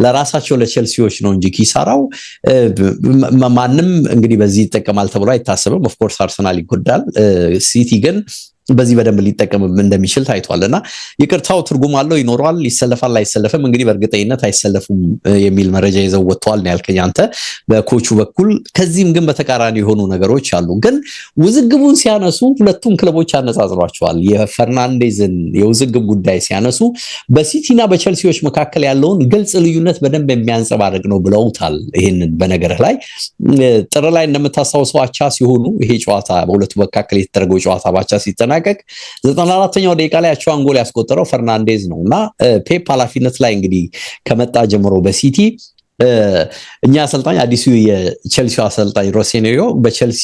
ለራሳቸው ለቼልሲዎች ነው እንጂ ኪሳራው ማንም እንግዲህ በዚህ ይጠቀማል ተብሎ አይታሰብም። ኦፍ ኮርስ አርሰናል ይጎዳል። ሲቲ ግን በዚህ በደንብ ሊጠቀም እንደሚችል ታይቷልና ይቅርታው ትርጉም አለው ይኖረዋል። ይሰለፋል አይሰለፍም እንግዲህ በእርግጠኝነት አይሰለፉም የሚል መረጃ ይዘው ወጥተዋል ነው ያልከኝ አንተ በኮቹ በኩል። ከዚህም ግን በተቃራኒ የሆኑ ነገሮች አሉ። ግን ውዝግቡን ሲያነሱ ሁለቱም ክለቦች ያነጻጽሯቸዋል። የፈርናንዴዝን የውዝግብ ጉዳይ ሲያነሱ በሲቲና በቼልሲዎች መካከል ያለውን ግልጽ ልዩነት በደንብ የሚያንጸባርቅ ነው ብለውታል። ይሄንን በነገርህ ላይ ጥር ላይ እንደምታስታውሰው አቻ ሲሆኑ ይሄ ጨዋታ በሁለቱ መካከል የተደረገው ጨዋታ ባቻ ሲጠናቀቅ 94ኛው ደቂቃ ላይ አቻውን ጎል ያስቆጠረው ፈርናንዴዝ ነውና ፔፕ ኃላፊነት ላይ እንግዲህ ከመጣ ጀምሮ በሲቲ እኛ አሰልጣኝ አዲሱ የቼልሲ አሰልጣኝ ሮሴኔሪዮ በቼልሲ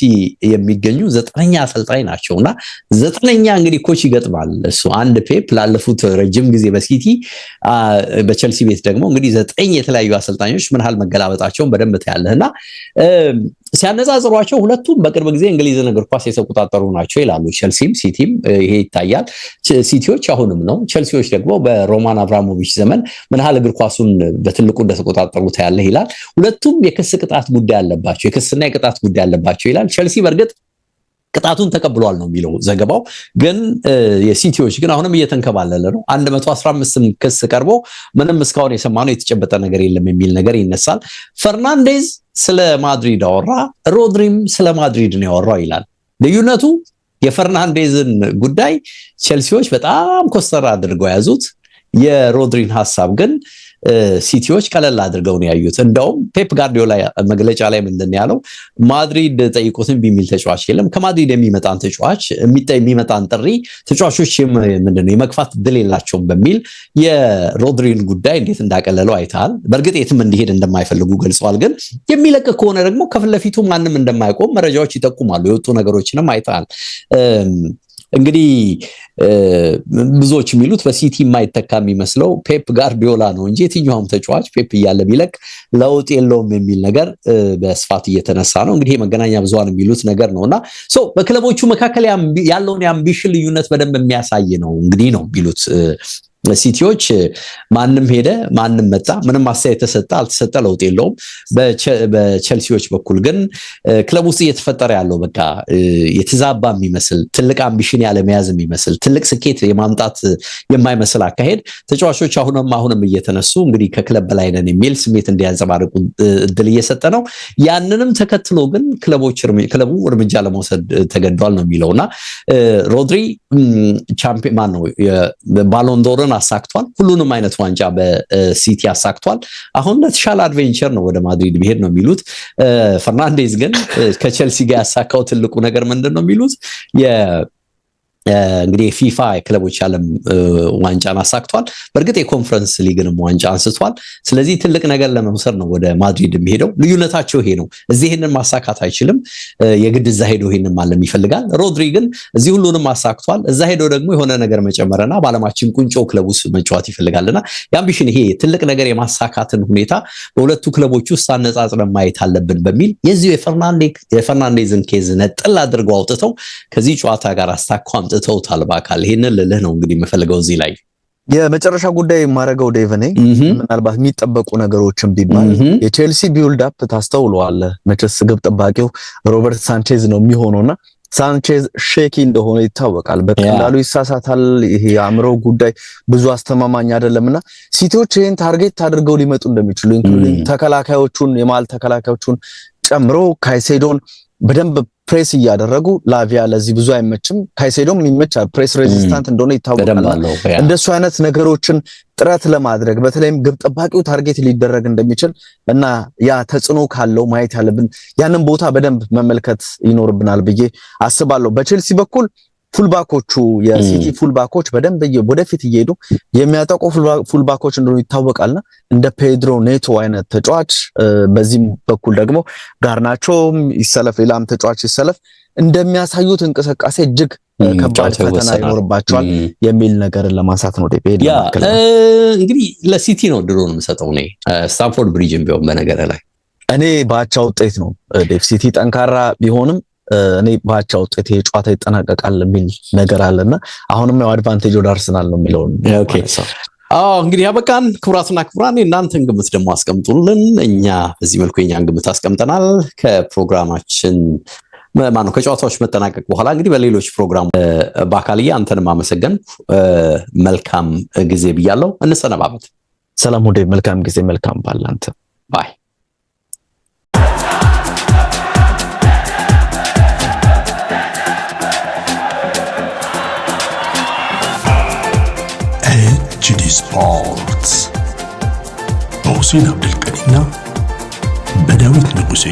የሚገኙ 9ኛ አሰልጣኝ ናቸውና 9ኛ እንግዲህ ኮች ይገጥማል እሱ አንድ ፔፕ ላለፉት ረጅም ጊዜ በሲቲ በቼልሲ ቤት ደግሞ እንግዲህ 9 የተለያዩ አሰልጣኞች ምን ያህል መገላበጣቸውን በደንብ ታያለህና ሲያነጻጽሯቸው ሁለቱም በቅርብ ጊዜ እንግሊዝን እግር ኳስ የተቆጣጠሩ ናቸው ይላሉ። ቼልሲም ሲቲም ይሄ ይታያል። ሲቲዎች አሁንም ነው፣ ቼልሲዎች ደግሞ በሮማን አብራሞቪች ዘመን ምን ያህል እግር ኳሱን በትልቁ እንደተቆጣጠሩት ያለህ ይላል። ሁለቱም የክስ ቅጣት ጉዳይ አለባቸው፣ የክስና የቅጣት ጉዳይ አለባቸው ይላል። ቼልሲ በእርግጥ ቅጣቱን ተቀብሏል ነው የሚለው ዘገባው። ግን የሲቲዎች ግን አሁንም እየተንከባለለ ነው። 115 ክስ ቀርቦ ምንም እስካሁን የሰማነው የተጨበጠ ነገር የለም የሚል ነገር ይነሳል። ፈርናንዴዝ ስለ ማድሪድ አወራ፣ ሮድሪም ስለ ማድሪድ ነው ያወራው ይላል። ልዩነቱ የፈርናንዴዝን ጉዳይ ቼልሲዎች በጣም ኮስተር አድርገው ያዙት። የሮድሪን ሐሳብ ግን ሲቲዎች ቀለል አድርገው ነው ያዩት። እንደውም ፔፕ ጋርዲዮላ መግለጫ ላይ ምንድነው ያለው? ማድሪድ ጠይቆትን ቢሚል ተጫዋች የለም። ከማድሪድ የሚመጣን ተጫዋች የሚመጣን ጥሪ ተጫዋቾች ምንድነው የመግፋት ድል የላቸውም በሚል የሮድሪን ጉዳይ እንዴት እንዳቀለለው አይታል። በእርግጥ የትም እንዲሄድ እንደማይፈልጉ ገልጸዋል። ግን የሚለቅ ከሆነ ደግሞ ከፊት ለፊቱ ማንም እንደማይቆም መረጃዎች ይጠቁማሉ። የወጡ ነገሮችንም አይታል። እንግዲህ ብዙዎች የሚሉት በሲቲ የማይተካ የሚመስለው ፔፕ ጋርዲዮላ ነው እንጂ የትኛውም ተጫዋች ፔፕ እያለ ቢለቅ ለውጥ የለውም የሚል ነገር በስፋት እየተነሳ ነው። እንግዲህ መገናኛ ብዙሃን የሚሉት ነገር ነውና በክለቦቹ መካከል ያለውን የአምቢሽን ልዩነት በደንብ የሚያሳይ ነው እንግዲህ ነው የሚሉት ሲቲዎች። ማንም ሄደ ማንም መጣ ምንም አስተያየት ተሰጠ አልተሰጠ ለውጥ የለውም። በቼልሲዎች በኩል ግን ክለብ ውስጥ እየተፈጠረ ያለው በቃ የተዛባ የሚመስል ትልቅ አምቢሽን ያለ መያዝ የሚመስል ትልቅ ስኬት የማምጣት የማይመስል አካሄድ ተጫዋቾች አሁንም እየተነሱ እንግዲህ ከክለብ በላይ ነን የሚል ስሜት እንዲያንጸባርቁ እድል እየሰጠ ነው። ያንንም ተከትሎ ግን ክለቡ እርምጃ ለመውሰድ ተገዷል ነው የሚለውና ሮድሪ ቻምፒዮን ማን ነው ባሎን ዶርን አሳክቷል። ሁሉንም አይነት ዋንጫ በሲቲ አሳክቷል። አሁን ለተሻለ አድቬንቸር ነው ወደ ማድሪድ መሄድ ነው የሚሉት። ፈርናንዴዝ ግን ከቼልሲ ጋር ያሳካው ትልቁ ነገር ምንድነው የሚሉት እንግዲህ የፊፋ የክለቦች ዓለም ዋንጫን አሳክቷል። በእርግጥ የኮንፈረንስ ሊግንም ዋንጫ አንስቷል። ስለዚህ ትልቅ ነገር ለመውሰድ ነው ወደ ማድሪድ የሚሄደው። ልዩነታቸው ይሄ ነው። እዚህ ይሄንን ማሳካት አይችልም። የግድ እዛ ሄዶ ይሄንን ማለም ይፈልጋል። ሮድሪ ግን እዚህ ሁሉንም አሳክቷል። እዛ ሄዶ ደግሞ የሆነ ነገር መጨመርና በዓለማችን ቁንጮ ክለብ ውስጥ መጫወት ይፈልጋልና የአምቢሽን ይሄ ትልቅ ነገር የማሳካትን ሁኔታ በሁለቱ ክለቦች ውስጥ አነጻጽረን ማየት አለብን በሚል የዚህ የፈርናንዴዝን ኬዝ ነጥል አድርገው አውጥተው ከዚህ ጨዋታ ጋር አስታኳም ተውታል በአካል። ይሄንን ልልህ ነው እንግዲህ የምፈልገው እዚህ ላይ የመጨረሻ ጉዳይ ማረገው ዴቭኔ ምናልባት የሚጠበቁ ነገሮችን ቢባል የቼልሲ ቢልድ አፕ ታስተውለዋለህ። መቼስ ግብ ጠባቂው ሮበርት ሳንቼዝ ነው የሚሆነውና ሳንቼዝ ሼኪ እንደሆነ ይታወቃል። በቀላሉ ይሳሳታል። ይሄ የአእምሮ ጉዳይ ብዙ አስተማማኝ አይደለምና ሲቲዎች ይሄን ታርጌት አድርገው ሊመጡ እንደሚችሉ ኢንክሉዲንግ ተከላካዮቹን የማል ተከላካዮቹን ጨምሮ ካይሴዶን በደንብ ፕሬስ እያደረጉ ላቪያ ለዚህ ብዙ አይመችም። ካይሴዶም ይመቻል፣ ፕሬስ ሬዚስታንት እንደሆነ ይታወቃል። እንደሱ አይነት ነገሮችን ጥረት ለማድረግ በተለይም ግብ ጠባቂው ታርጌት ሊደረግ እንደሚችል እና ያ ተጽዕኖ ካለው ማየት ያለብን ያንን ቦታ በደንብ መመልከት ይኖርብናል ብዬ አስባለሁ። በቼልሲ በኩል ፉልባኮቹ የሲቲ ፉልባኮች በደንብ ወደፊት እየሄዱ የሚያጠቁ ፉልባኮች እንደሆኑ ይታወቃልና እንደ ፔድሮ ኔቶ አይነት ተጫዋች በዚህም በኩል ደግሞ ጋርናቾም ይሰለፍ ሌላም ተጫዋች ይሰለፍ እንደሚያሳዩት እንቅስቃሴ እጅግ ከባድ ፈተና ይኖርባቸዋል የሚል ነገርን ለማንሳት ነው። እንግዲህ ለሲቲ ነው ድሮ ነው የምሰጠው እኔ ስታንፎርድ ብሪጅም ቢሆን በነገር ላይ እኔ ባቻ ውጤት ነው ዴቭ ሲቲ ጠንካራ ቢሆንም እኔ ባቻ ውጤት የጨዋታ ይጠናቀቃል የሚል ነገር አለና አሁንም ያው አድቫንቴጅ ወደ አርሰናል ነው የሚለው። ኦኬ እንግዲህ ያበቃን። ክቡራትና ክቡራን እናንተን ግምት ደግሞ አስቀምጡልን። እኛ በዚህ መልኩ የኛን ግምት አስቀምጠናል። ከፕሮግራማችን ከጨዋታዎች መጠናቀቅ በኋላ እንግዲህ በሌሎች ፕሮግራም በአካልዬ አንተንም አመሰገንኩ። መልካም ጊዜ ብያለሁ። እንሰነባበት። ሰላም ወደ መልካም ጊዜ መልካም ባላንተ ባይ HD Sports በሁሴን አብዱልቀኒና በዳዊት ንጉሴ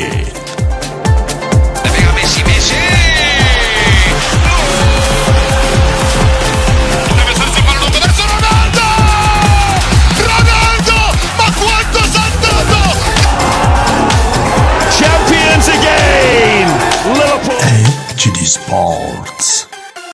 Champions again! Liverpool! HD Sports